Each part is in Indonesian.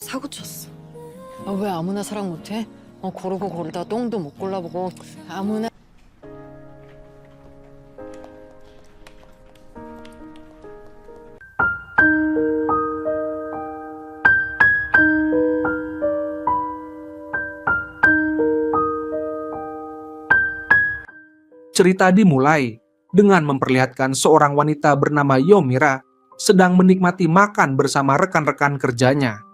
사고 쳤어. 아, 왜 아무나 사랑 못해? 고르고 고르다 똥도 못 골라보고 아무나. Cerita dimulai dengan memperlihatkan seorang wanita bernama Yomira sedang menikmati makan bersama rekan-rekan kerjanya.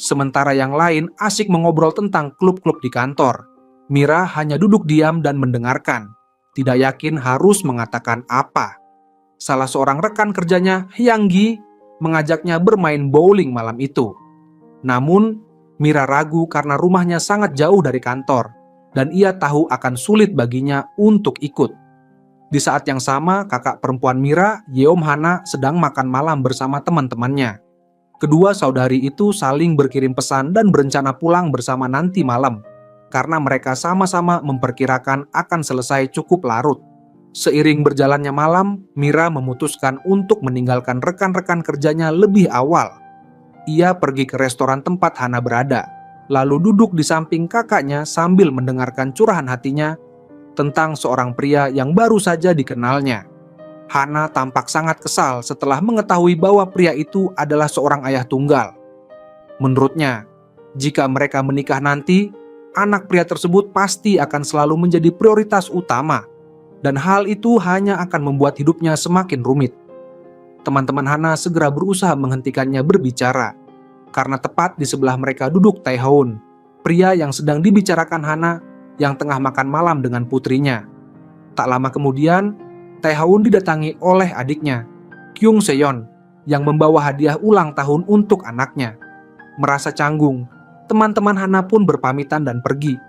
Sementara yang lain asyik mengobrol tentang klub-klub di kantor. Mira hanya duduk diam dan mendengarkan, tidak yakin harus mengatakan apa. Salah seorang rekan kerjanya, Hyanggi, mengajaknya bermain bowling malam itu. Namun, Mira ragu karena rumahnya sangat jauh dari kantor, dan ia tahu akan sulit baginya untuk ikut. Di saat yang sama, kakak perempuan Mira, Yeom Hana, sedang makan malam bersama teman-temannya. Kedua saudari itu saling berkirim pesan dan berencana pulang bersama nanti malam, karena mereka sama-sama memperkirakan akan selesai cukup larut. Seiring berjalannya malam, Mira memutuskan untuk meninggalkan rekan-rekan kerjanya lebih awal. Ia pergi ke restoran tempat Hana berada, lalu duduk di samping kakaknya sambil mendengarkan curahan hatinya tentang seorang pria yang baru saja dikenalnya. Hana tampak sangat kesal setelah mengetahui bahwa pria itu adalah seorang ayah tunggal. Menurutnya, jika mereka menikah nanti, anak pria tersebut pasti akan selalu menjadi prioritas utama, dan hal itu hanya akan membuat hidupnya semakin rumit. Teman-teman Hana segera berusaha menghentikannya berbicara, karena tepat di sebelah mereka duduk Taehoon, pria yang sedang dibicarakan Hana yang tengah makan malam dengan putrinya. Tak lama kemudian, Taehoon didatangi oleh adiknya, Kyung Seyon, yang membawa hadiah ulang tahun untuk anaknya. Merasa canggung, teman-teman Hana pun berpamitan dan pergi.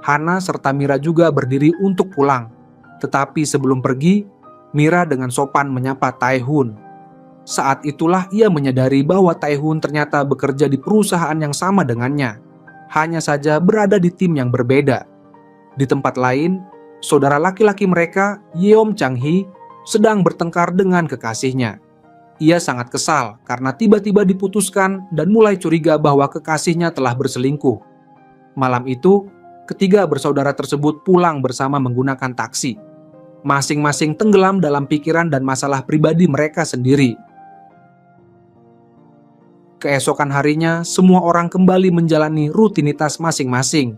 Hana serta Mira juga berdiri untuk pulang. Tetapi sebelum pergi, Mira dengan sopan menyapa Taehoon. Saat itulah ia menyadari bahwa Taehoon ternyata bekerja di perusahaan yang sama dengannya, hanya saja berada di tim yang berbeda. Di tempat lain, saudara laki-laki mereka, Yeom Chang-hee, sedang bertengkar dengan kekasihnya. Ia sangat kesal karena tiba-tiba diputuskan dan mulai curiga bahwa kekasihnya telah berselingkuh. Malam itu, ketiga bersaudara tersebut pulang bersama menggunakan taksi. Masing-masing tenggelam dalam pikiran dan masalah pribadi mereka sendiri. Keesokan harinya, semua orang kembali menjalani rutinitas masing-masing.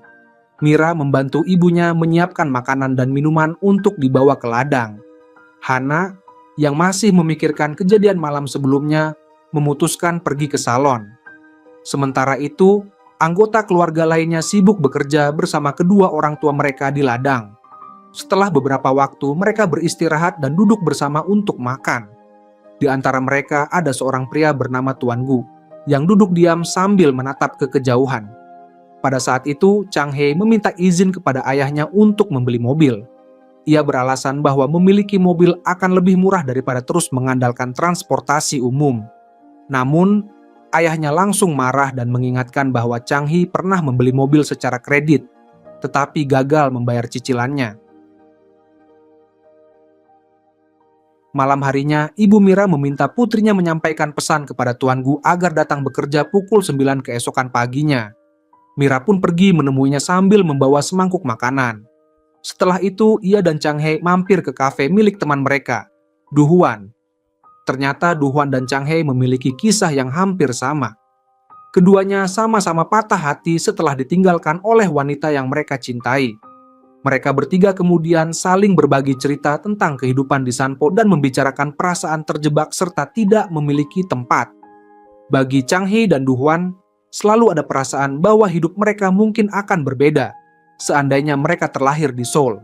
Mira membantu ibunya menyiapkan makanan dan minuman untuk dibawa ke ladang. Hana, yang masih memikirkan kejadian malam sebelumnya, memutuskan pergi ke salon. Sementara itu, anggota keluarga lainnya sibuk bekerja bersama kedua orang tua mereka di ladang. Setelah beberapa waktu, mereka beristirahat dan duduk bersama untuk makan. Di antara mereka ada seorang pria bernama Tuan Gu, yang duduk diam sambil menatap ke kejauhan. Pada saat itu, Chang-hee meminta izin kepada ayahnya untuk membeli mobil. Ia beralasan bahwa memiliki mobil akan lebih murah daripada terus mengandalkan transportasi umum. Namun, ayahnya langsung marah dan mengingatkan bahwa Chang-hee pernah membeli mobil secara kredit, tetapi gagal membayar cicilannya. Malam harinya, Ibu Mira meminta putrinya menyampaikan pesan kepada Tuan Gu agar datang bekerja pukul 9 keesokan paginya. Mira pun pergi menemuinya sambil membawa semangkuk makanan. Setelah itu, ia dan Chang-hee mampir ke kafe milik teman mereka, Du-hwan. Ternyata Du-hwan dan Chang-hee memiliki kisah yang hampir sama. Keduanya sama-sama patah hati setelah ditinggalkan oleh wanita yang mereka cintai. Mereka bertiga kemudian saling berbagi cerita tentang kehidupan di Sanpo dan membicarakan perasaan terjebak serta tidak memiliki tempat. Bagi Chang-hee dan Du-hwan, selalu ada perasaan bahwa hidup mereka mungkin akan berbeda seandainya mereka terlahir di Seoul.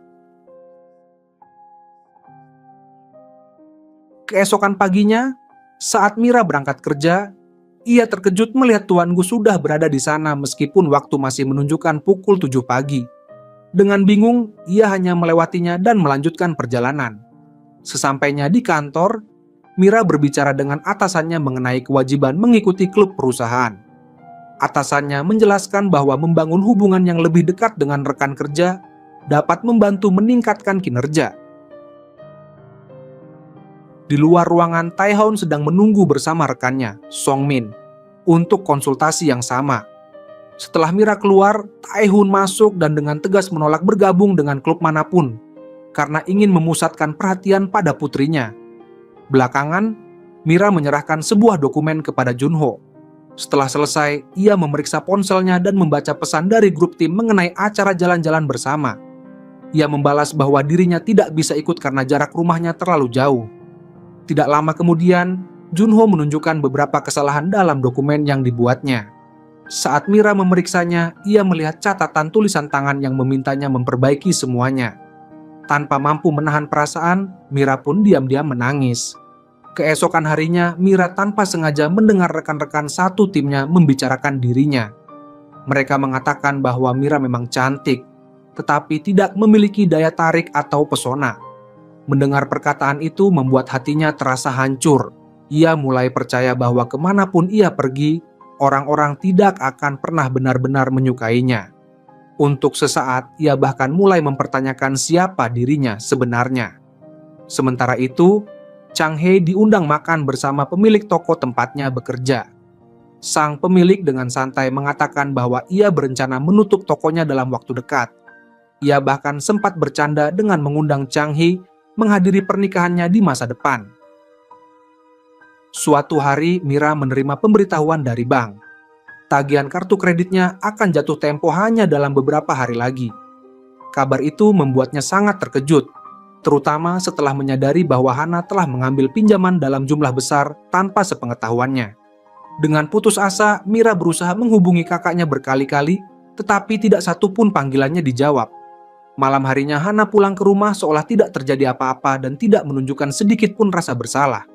Keesokan paginya, saat Mira berangkat kerja, ia terkejut melihat Tuan Gu sudah berada di sana meskipun waktu masih menunjukkan pukul 7 pagi. Dengan bingung, ia hanya melewatinya dan melanjutkan perjalanan. Sesampainya di kantor, Mira berbicara dengan atasannya mengenai kewajiban mengikuti klub perusahaan. Atasannya menjelaskan bahwa membangun hubungan yang lebih dekat dengan rekan kerja dapat membantu meningkatkan kinerja. Di luar ruangan, Taehoon sedang menunggu bersama rekannya, Song Min. untuk konsultasi yang sama. Setelah Mira keluar, Tae-hun masuk dan dengan tegas menolak bergabung dengan klub manapun karena ingin memusatkan perhatian pada putrinya. Belakangan, Mira menyerahkan sebuah dokumen kepada Junho. Setelah selesai, ia memeriksa ponselnya dan membaca pesan dari grup tim mengenai acara jalan-jalan bersama. Ia membalas bahwa dirinya tidak bisa ikut karena jarak rumahnya terlalu jauh. Tidak lama kemudian, Junho menunjukkan beberapa kesalahan dalam dokumen yang dibuatnya. Saat Mira memeriksanya, ia melihat catatan tulisan tangan yang memintanya memperbaiki semuanya. Tanpa mampu menahan perasaan, Mira pun diam-diam menangis. Keesokan harinya, Mira tanpa sengaja mendengar rekan-rekan satu timnya membicarakan dirinya. Mereka mengatakan bahwa Mira memang cantik, tetapi tidak memiliki daya tarik atau pesona. Mendengar perkataan itu membuat hatinya terasa hancur. Ia mulai percaya bahwa kemanapun ia pergi, orang-orang tidak akan pernah benar-benar menyukainya. Untuk sesaat, ia bahkan mulai mempertanyakan siapa dirinya sebenarnya. Sementara itu, Chang Hei diundang makan bersama pemilik toko tempatnya bekerja. Sang pemilik dengan santai mengatakan bahwa ia berencana menutup tokonya dalam waktu dekat. Ia bahkan sempat bercanda dengan mengundang Chang Hei menghadiri pernikahannya di masa depan. Suatu hari, Mira menerima pemberitahuan dari bank. Tagihan kartu kreditnya akan jatuh tempo hanya dalam beberapa hari lagi. Kabar itu membuatnya sangat terkejut, terutama setelah menyadari bahwa Hana telah mengambil pinjaman dalam jumlah besar tanpa sepengetahuannya. Dengan putus asa, Mira berusaha menghubungi kakaknya berkali-kali, tetapi tidak satu pun panggilannya dijawab. Malam harinya Hana pulang ke rumah seolah tidak terjadi apa-apa dan tidak menunjukkan sedikit pun rasa bersalah.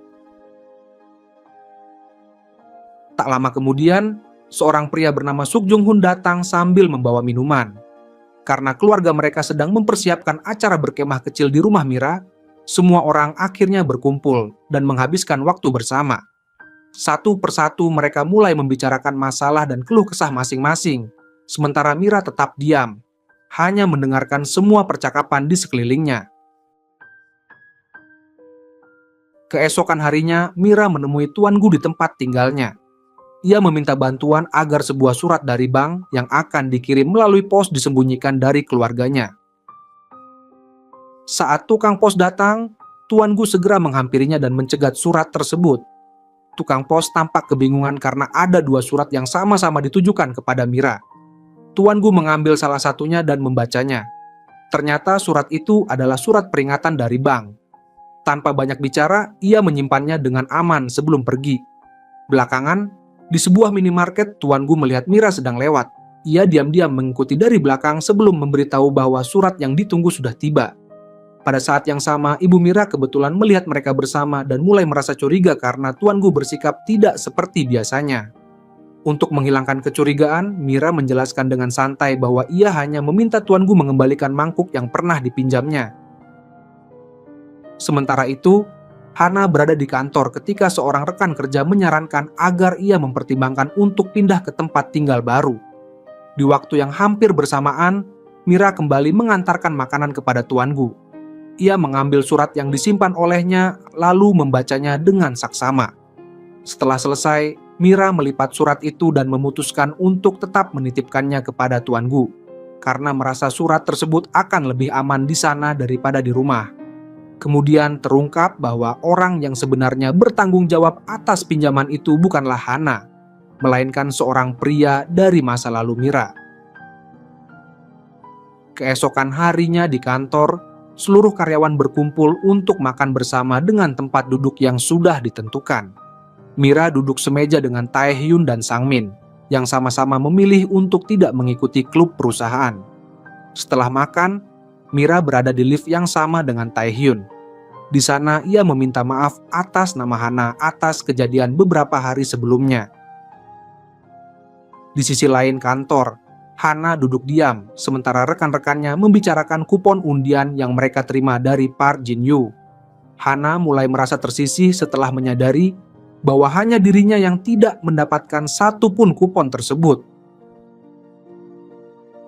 Tak lama kemudian, seorang pria bernama Suk Jung Hun datang sambil membawa minuman. Karena keluarga mereka sedang mempersiapkan acara berkemah kecil di rumah Mira, semua orang akhirnya berkumpul dan menghabiskan waktu bersama. Satu persatu mereka mulai membicarakan masalah dan keluh kesah masing-masing, sementara Mira tetap diam, hanya mendengarkan semua percakapan di sekelilingnya. Keesokan harinya, Mira menemui Tuan Gu di tempat tinggalnya. Ia meminta bantuan agar sebuah surat dari bank yang akan dikirim melalui pos disembunyikan dari keluarganya. Saat tukang pos datang, Tuan Gu segera menghampirinya dan mencegat surat tersebut. Tukang pos tampak kebingungan karena ada dua surat yang sama-sama ditujukan kepada Mira. Tuan Gu mengambil salah satunya dan membacanya. Ternyata surat itu adalah surat peringatan dari bank. Tanpa banyak bicara, ia menyimpannya dengan aman sebelum pergi. Belakangan, di sebuah minimarket, Tuan Gu melihat Mira sedang lewat. Ia diam-diam mengikuti dari belakang sebelum memberitahu bahwa surat yang ditunggu sudah tiba. Pada saat yang sama, Ibu Mira kebetulan melihat mereka bersama dan mulai merasa curiga karena Tuan Gu bersikap tidak seperti biasanya. Untuk menghilangkan kecurigaan, Mira menjelaskan dengan santai bahwa ia hanya meminta Tuan Gu mengembalikan mangkuk yang pernah dipinjamnya. Sementara itu, Hana berada di kantor ketika seorang rekan kerja menyarankan agar ia mempertimbangkan untuk pindah ke tempat tinggal baru. Di waktu yang hampir bersamaan, Mira kembali mengantarkan makanan kepada Tuan Gu. Ia mengambil surat yang disimpan olehnya lalu membacanya dengan saksama. Setelah selesai, Mira melipat surat itu dan memutuskan untuk tetap menitipkannya kepada Tuan Gu, karena merasa surat tersebut akan lebih aman di sana daripada di rumah. Kemudian terungkap bahwa orang yang sebenarnya bertanggung jawab atas pinjaman itu bukanlah Hana, melainkan seorang pria dari masa lalu Mira. Keesokan harinya di kantor, seluruh karyawan berkumpul untuk makan bersama dengan tempat duduk yang sudah ditentukan. Mira duduk semeja dengan Tae-hyun dan Sang-min, yang sama-sama memilih untuk tidak mengikuti klub perusahaan. Setelah makan, Mira berada di lift yang sama dengan Tae-hyun. Di sana ia meminta maaf atas nama Hana atas kejadian beberapa hari sebelumnya. Di sisi lain kantor, Hana duduk diam sementara rekan-rekannya membicarakan kupon undian yang mereka terima dari Park Jin-yu. Hana mulai merasa tersisih setelah menyadari bahwa hanya dirinya yang tidak mendapatkan satu pun kupon tersebut.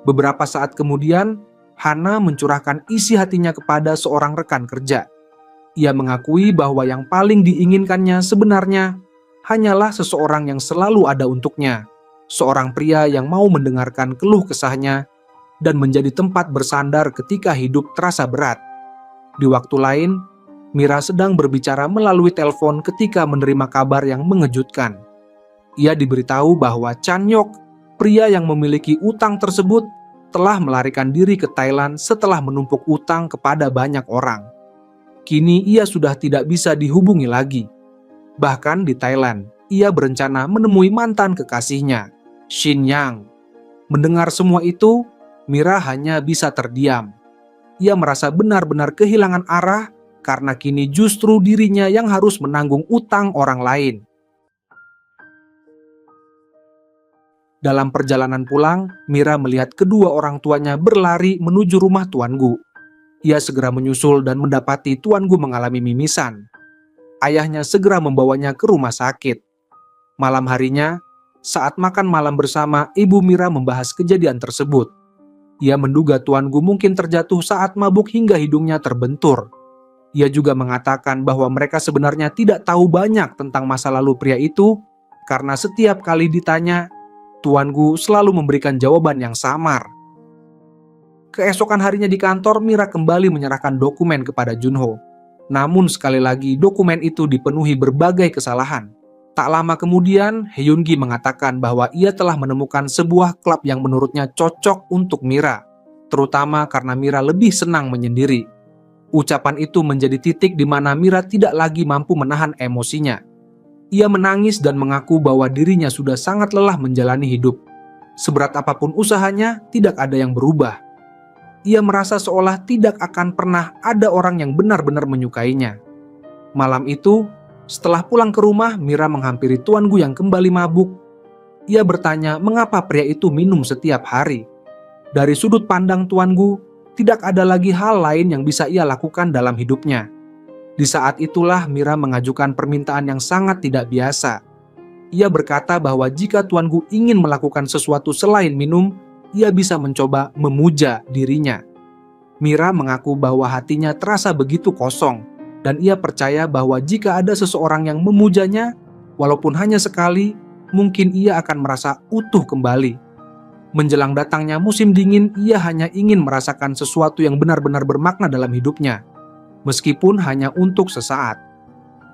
Beberapa saat kemudian, Hana mencurahkan isi hatinya kepada seorang rekan kerja. Ia mengakui bahwa yang paling diinginkannya sebenarnya hanyalah seseorang yang selalu ada untuknya, seorang pria yang mau mendengarkan keluh kesahnya dan menjadi tempat bersandar ketika hidup terasa berat. Di waktu lain, Mira sedang berbicara melalui telepon ketika menerima kabar yang mengejutkan. Ia diberitahu bahwa Chan Yok, pria yang memiliki utang tersebut, telah melarikan diri ke Thailand setelah menumpuk utang kepada banyak orang. Kini ia sudah tidak bisa dihubungi lagi. Bahkan di Thailand, ia berencana menemui mantan kekasihnya, Shin Yang. Mendengar semua itu, Mira hanya bisa terdiam. Ia merasa benar-benar kehilangan arah karena kini justru dirinya yang harus menanggung utang orang lain. Dalam perjalanan pulang, Mira melihat kedua orang tuanya berlari menuju rumah Tuan Gu. Ia segera menyusul dan mendapati Tuan Gu mengalami mimisan. Ayahnya segera membawanya ke rumah sakit. Malam harinya, saat makan malam bersama, Ibu Mira membahas kejadian tersebut. Ia menduga Tuan Gu mungkin terjatuh saat mabuk hingga hidungnya terbentur. Ia juga mengatakan bahwa mereka sebenarnya tidak tahu banyak tentang masa lalu pria itu, karena setiap kali ditanya, Tuan Gu selalu memberikan jawaban yang samar. Keesokan harinya di kantor, Mira kembali menyerahkan dokumen kepada Junho. Namun sekali lagi dokumen itu dipenuhi berbagai kesalahan. Tak lama kemudian, Hyun-gi mengatakan bahwa ia telah menemukan sebuah klub yang menurutnya cocok untuk Mira, terutama karena Mira lebih senang menyendiri. Ucapan itu menjadi titik di mana Mira tidak lagi mampu menahan emosinya. Ia menangis dan mengaku bahwa dirinya sudah sangat lelah menjalani hidup. Seberat apapun usahanya, tidak ada yang berubah. Ia merasa seolah tidak akan pernah ada orang yang benar-benar menyukainya. Malam itu, setelah pulang ke rumah, Mira menghampiri Tuan Gu yang kembali mabuk. Ia bertanya mengapa pria itu minum setiap hari. Dari sudut pandang Tuan Gu, tidak ada lagi hal lain yang bisa ia lakukan dalam hidupnya. Di saat itulah Mira mengajukan permintaan yang sangat tidak biasa. Ia berkata bahwa jika Tuan Gu ingin melakukan sesuatu selain minum, ia bisa mencoba memuja dirinya. Mira mengaku bahwa hatinya terasa begitu kosong, dan ia percaya bahwa jika ada seseorang yang memujanya, walaupun hanya sekali, mungkin ia akan merasa utuh kembali. Menjelang datangnya musim dingin, ia hanya ingin merasakan sesuatu yang benar-benar bermakna dalam hidupnya, meskipun hanya untuk sesaat.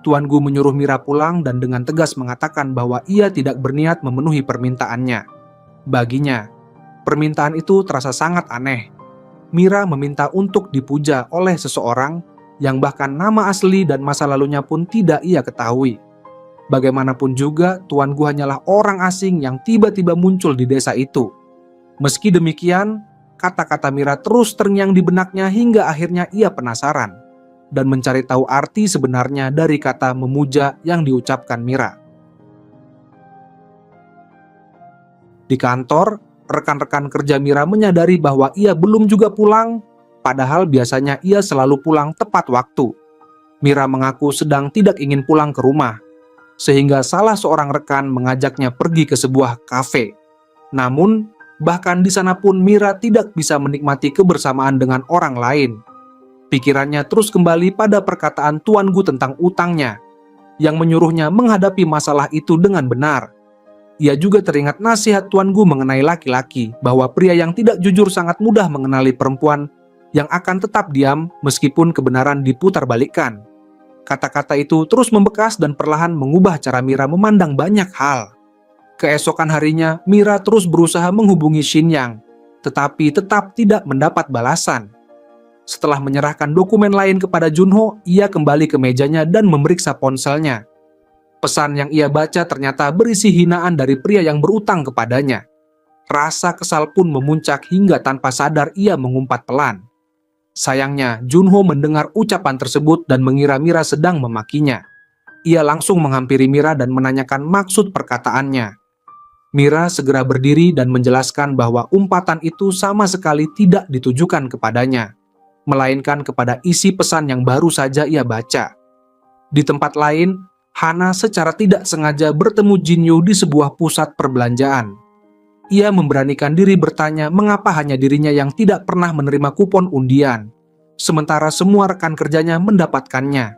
Tuan Gu menyuruh Mira pulang dan dengan tegas mengatakan bahwa ia tidak berniat memenuhi permintaannya. Baginya, permintaan itu terasa sangat aneh. Mira meminta untuk dipuja oleh seseorang yang bahkan nama asli dan masa lalunya pun tidak ia ketahui. Bagaimanapun juga, Tuan Gu hanyalah orang asing yang tiba-tiba muncul di desa itu. Meski demikian, kata-kata Mira terus terngiang di benaknya hingga akhirnya ia penasaran dan mencari tahu arti sebenarnya dari kata memuja yang diucapkan Mira. Di kantor, rekan-rekan kerja Mira menyadari bahwa ia belum juga pulang, padahal biasanya ia selalu pulang tepat waktu. Mira mengaku sedang tidak ingin pulang ke rumah, sehingga salah seorang rekan mengajaknya pergi ke sebuah kafe. Namun, bahkan di sana pun Mira tidak bisa menikmati kebersamaan dengan orang lain. Pikirannya terus kembali pada perkataan Tuan Gu tentang utangnya, yang menyuruhnya menghadapi masalah itu dengan benar. Ia juga teringat nasihat Tuan Gu mengenai laki-laki, bahwa pria yang tidak jujur sangat mudah mengenali perempuan yang akan tetap diam meskipun kebenaran diputarbalikkan. Kata-kata itu terus membekas dan perlahan mengubah cara Mira memandang banyak hal. Keesokan harinya, Mira terus berusaha menghubungi Shin Yang, tetapi tetap tidak mendapat balasan. Setelah menyerahkan dokumen lain kepada Junho, ia kembali ke mejanya dan memeriksa ponselnya. Pesan yang ia baca ternyata berisi hinaan dari pria yang berutang kepadanya. Rasa kesal pun memuncak hingga tanpa sadar ia mengumpat pelan. Sayangnya, Junho mendengar ucapan tersebut dan mengira Mira sedang memakinya. Ia langsung menghampiri Mira dan menanyakan maksud perkataannya. Mira segera berdiri dan menjelaskan bahwa umpatan itu sama sekali tidak ditujukan kepadanya, melainkan kepada isi pesan yang baru saja ia baca. Di tempat lain, Hana secara tidak sengaja bertemu Jinyu di sebuah pusat perbelanjaan. Ia memberanikan diri bertanya mengapa hanya dirinya yang tidak pernah menerima kupon undian, sementara semua rekan kerjanya mendapatkannya.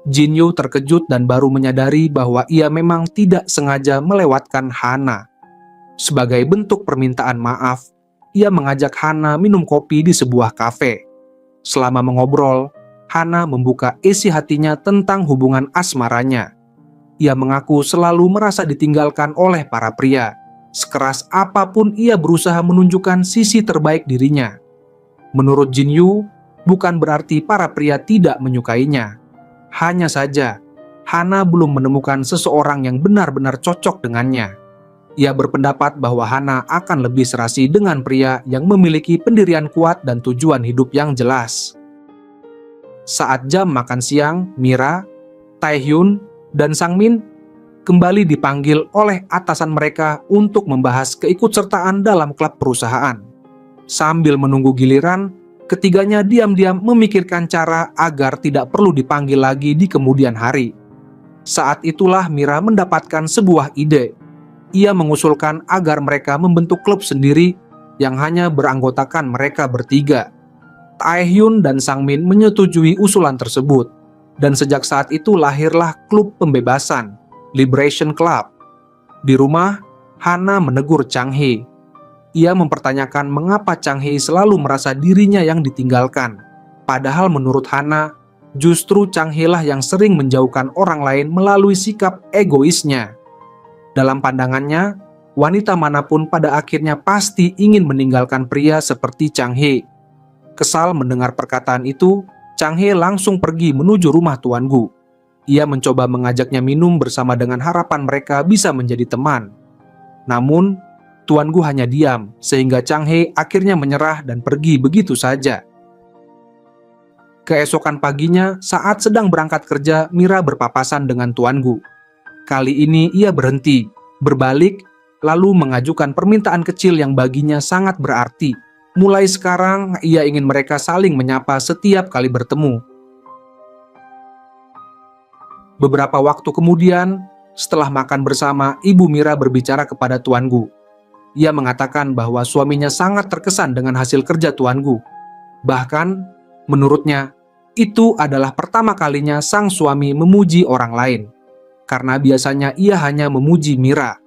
Jinyu terkejut dan baru menyadari bahwa ia memang tidak sengaja melewatkan Hana. Sebagai bentuk permintaan maaf, ia mengajak Hana minum kopi di sebuah kafe. Selama mengobrol, Hana membuka isi hatinya tentang hubungan asmaranya. Ia mengaku selalu merasa ditinggalkan oleh para pria. Sekeras apapun ia berusaha menunjukkan sisi terbaik dirinya. Menurut Jinyu, bukan berarti para pria tidak menyukainya. Hanya saja, Hana belum menemukan seseorang yang benar-benar cocok dengannya. Ia berpendapat bahwa Hana akan lebih serasi dengan pria yang memiliki pendirian kuat dan tujuan hidup yang jelas. Saat jam makan siang, Mira, Taehyun, dan Sangmin kembali dipanggil oleh atasan mereka untuk membahas keikutsertaan dalam klub perusahaan. Sambil menunggu giliran, ketiganya diam-diam memikirkan cara agar tidak perlu dipanggil lagi di kemudian hari. Saat itulah Mira mendapatkan sebuah ide. Ia mengusulkan agar mereka membentuk klub sendiri yang hanya beranggotakan mereka bertiga. Taehyun dan Sangmin menyetujui usulan tersebut, dan sejak saat itu lahirlah klub pembebasan, Liberation Club. Di rumah, Hana menegur Chang Hee. Ia mempertanyakan mengapa Chang Hee selalu merasa dirinya yang ditinggalkan. Padahal menurut Hana, justru Chang Hee lah yang sering menjauhkan orang lain melalui sikap egoisnya. Dalam pandangannya, wanita manapun pada akhirnya pasti ingin meninggalkan pria seperti Chang Hee. Kesal mendengar perkataan itu, Chang Hee langsung pergi menuju rumah Tuan Gu. Ia mencoba mengajaknya minum bersama dengan harapan mereka bisa menjadi teman. Namun, Tuan Gu hanya diam, sehingga Chang Hee akhirnya menyerah dan pergi begitu saja. Keesokan paginya, saat sedang berangkat kerja, Mira berpapasan dengan Tuan Gu. Kali ini ia berhenti, berbalik, lalu mengajukan permintaan kecil yang baginya sangat berarti. Mulai sekarang, ia ingin mereka saling menyapa setiap kali bertemu. Beberapa waktu kemudian, setelah makan bersama, Ibu Mira berbicara kepada Tuan Gu. Ia mengatakan bahwa suaminya sangat terkesan dengan hasil kerja Tuan Gu. Bahkan, menurutnya, itu adalah pertama kalinya sang suami memuji orang lain. Karena biasanya ia hanya memuji Mira.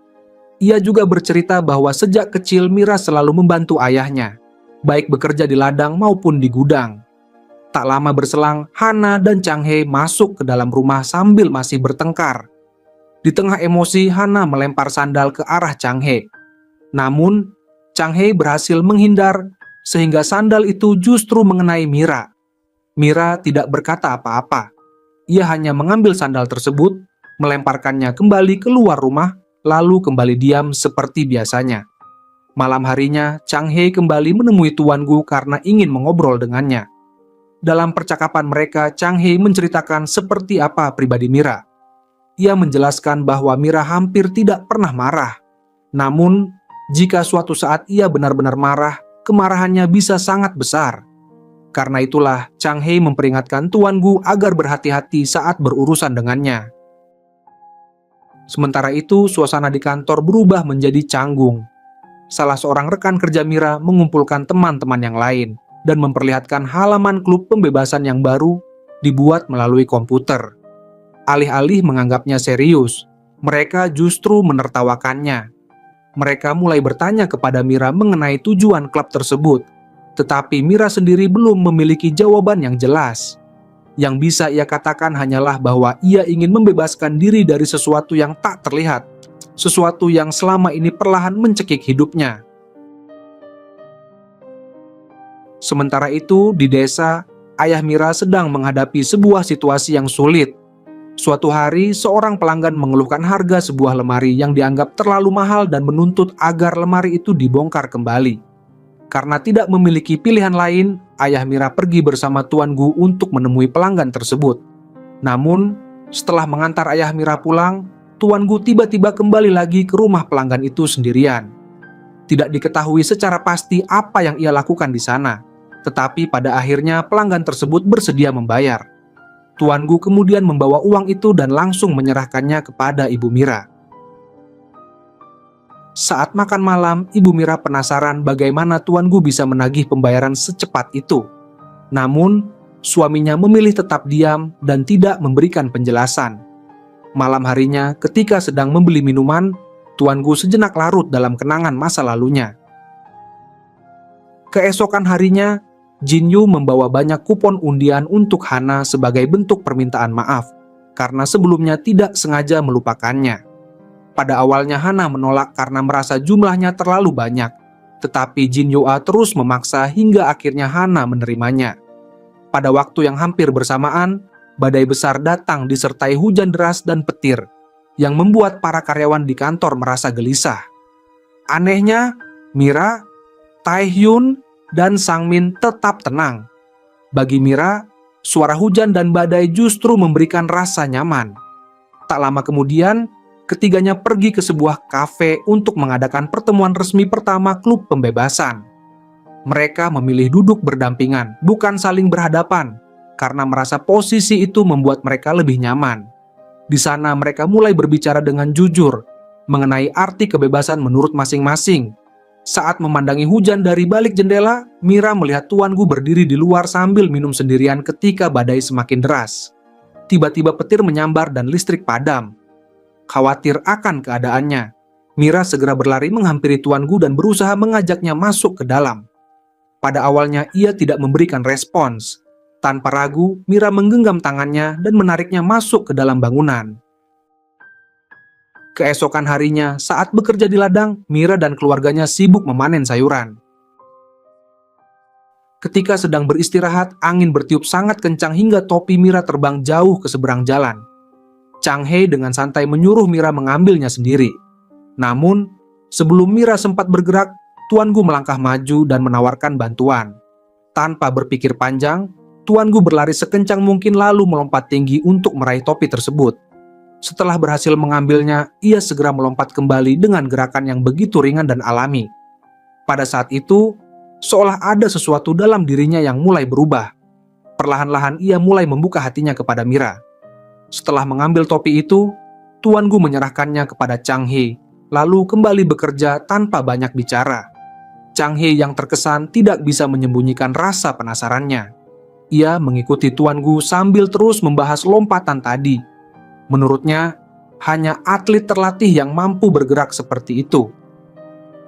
Ia juga bercerita bahwa sejak kecil Mira selalu membantu ayahnya, baik bekerja di ladang maupun di gudang. Tak lama berselang, Hana dan Chang Hee masuk ke dalam rumah sambil masih bertengkar. Di tengah emosi, Hana melempar sandal ke arah Chang Hee. Namun, Chang Hee berhasil menghindar sehingga sandal itu justru mengenai Mira. Mira tidak berkata apa-apa. Ia hanya mengambil sandal tersebut, melemparkannya kembali keluar rumah, lalu kembali diam seperti biasanya. Malam harinya, Chang Hee kembali menemui Tuan Gu karena ingin mengobrol dengannya. Dalam percakapan mereka, Chang Hee menceritakan seperti apa pribadi Mira. Ia menjelaskan bahwa Mira hampir tidak pernah marah. Namun, jika suatu saat ia benar-benar marah, kemarahannya bisa sangat besar. Karena itulah, Chang Hee memperingatkan Tuan Gu agar berhati-hati saat berurusan dengannya. Sementara itu, suasana di kantor berubah menjadi canggung. Salah seorang rekan kerja Mira mengumpulkan teman-teman yang lain dan memperlihatkan halaman klub pembebasan yang baru dibuat melalui komputer. Alih-alih menganggapnya serius, mereka justru menertawakannya. Mereka mulai bertanya kepada Mira mengenai tujuan klub tersebut, tetapi Mira sendiri belum memiliki jawaban yang jelas. Yang bisa ia katakan hanyalah bahwa ia ingin membebaskan diri dari sesuatu yang tak terlihat, sesuatu yang selama ini perlahan mencekik hidupnya. Sementara itu, di desa, ayah Mira sedang menghadapi sebuah situasi yang sulit. Suatu hari, seorang pelanggan mengeluhkan harga sebuah lemari yang dianggap terlalu mahal dan menuntut agar lemari itu dibongkar kembali. Karena tidak memiliki pilihan lain, ayah Mira pergi bersama Tuan Gu untuk menemui pelanggan tersebut. Namun, setelah mengantar ayah Mira pulang, Tuan Gu tiba-tiba kembali lagi ke rumah pelanggan itu sendirian. Tidak diketahui secara pasti apa yang ia lakukan di sana. Tetapi pada akhirnya pelanggan tersebut bersedia membayar. Tuan Gu kemudian membawa uang itu dan langsung menyerahkannya kepada Ibu Mira. Saat makan malam, Ibu Mira penasaran bagaimana Tuan Gu bisa menagih pembayaran secepat itu. Namun, suaminya memilih tetap diam dan tidak memberikan penjelasan. Malam harinya, ketika sedang membeli minuman, Tuan Gu sejenak larut dalam kenangan masa lalunya. Keesokan harinya, Jin Yu membawa banyak kupon undian untuk Hana sebagai bentuk permintaan maaf, karena sebelumnya tidak sengaja melupakannya. Pada awalnya Hana menolak karena merasa jumlahnya terlalu banyak, tetapi Jin Yua terus memaksa hingga akhirnya Hana menerimanya. Pada waktu yang hampir bersamaan, badai besar datang disertai hujan deras dan petir, yang membuat para karyawan di kantor merasa gelisah. Anehnya, Mira, Taehyun, dan Sangmin tetap tenang. Bagi Mira, suara hujan dan badai justru memberikan rasa nyaman. Tak lama kemudian, ketiganya pergi ke sebuah kafe untuk mengadakan pertemuan resmi pertama klub pembebasan. Mereka memilih duduk berdampingan, bukan saling berhadapan, karena merasa posisi itu membuat mereka lebih nyaman. Di sana mereka mulai berbicara dengan jujur mengenai arti kebebasan menurut masing-masing. Saat memandangi hujan dari balik jendela, Mira melihat Tuan Gu berdiri di luar sambil minum sendirian ketika badai semakin deras. Tiba-tiba petir menyambar dan listrik padam. Khawatir akan keadaannya, Mira segera berlari menghampiri Tuan Gu dan berusaha mengajaknya masuk ke dalam. Pada awalnya ia tidak memberikan respons. Tanpa ragu, Mira menggenggam tangannya dan menariknya masuk ke dalam bangunan. Keesokan harinya, saat bekerja di ladang, Mira dan keluarganya sibuk memanen sayuran. Ketika sedang beristirahat, angin bertiup sangat kencang hingga topi Mira terbang jauh ke seberang jalan. Chang Hei dengan santai menyuruh Mira mengambilnya sendiri. Namun, sebelum Mira sempat bergerak, Tuan Gu melangkah maju dan menawarkan bantuan. Tanpa berpikir panjang, Tuan Gu berlari sekencang mungkin lalu melompat tinggi untuk meraih topi tersebut. Setelah berhasil mengambilnya, ia segera melompat kembali dengan gerakan yang begitu ringan dan alami. Pada saat itu, seolah ada sesuatu dalam dirinya yang mulai berubah. Perlahan-lahan ia mulai membuka hatinya kepada Mira. Setelah mengambil topi itu, Tuan Gu menyerahkannya kepada Chang Hei, lalu kembali bekerja tanpa banyak bicara. Chang Hei yang terkesan tidak bisa menyembunyikan rasa penasarannya. Ia mengikuti Tuan Gu sambil terus membahas lompatan tadi. Menurutnya, hanya atlet terlatih yang mampu bergerak seperti itu.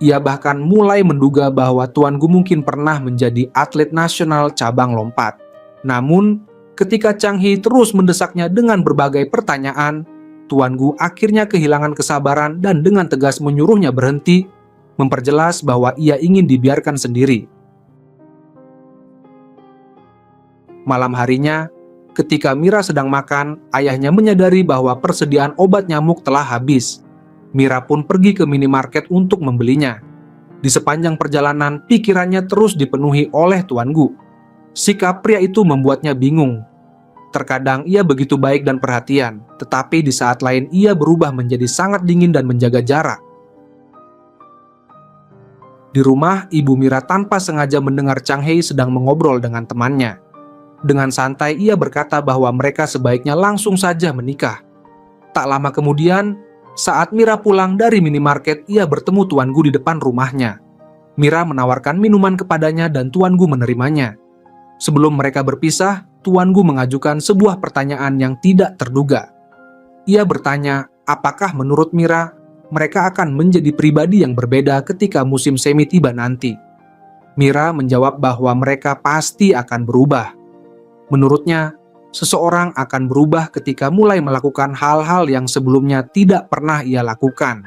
Ia bahkan mulai menduga bahwa Tuan Gu mungkin pernah menjadi atlet nasional cabang lompat. Namun, ketika Chang Hei terus mendesaknya dengan berbagai pertanyaan, Tuan Gu akhirnya kehilangan kesabaran dan dengan tegas menyuruhnya berhenti, memperjelas bahwa ia ingin dibiarkan sendiri. Malam harinya, ketika Mira sedang makan, ayahnya menyadari bahwa persediaan obat nyamuk telah habis. Mira pun pergi ke minimarket untuk membelinya. Di sepanjang perjalanan, pikirannya terus dipenuhi oleh Tuan Gu. Sikap pria itu membuatnya bingung. Terkadang ia begitu baik dan perhatian, tetapi di saat lain ia berubah menjadi sangat dingin dan menjaga jarak. Di rumah, Ibu Mira tanpa sengaja mendengar Chang Hei sedang mengobrol dengan temannya. Dengan santai ia berkata bahwa mereka sebaiknya langsung saja menikah. Tak lama kemudian, saat Mira pulang dari minimarket, ia bertemu Tuan Gu di depan rumahnya. Mira menawarkan minuman kepadanya dan Tuan Gu menerimanya. Sebelum mereka berpisah, Tuan Gu mengajukan sebuah pertanyaan yang tidak terduga. Ia bertanya, apakah menurut Mira, mereka akan menjadi pribadi yang berbeda ketika musim semi tiba nanti. Mira menjawab bahwa mereka pasti akan berubah. Menurutnya, seseorang akan berubah ketika mulai melakukan hal-hal yang sebelumnya tidak pernah ia lakukan.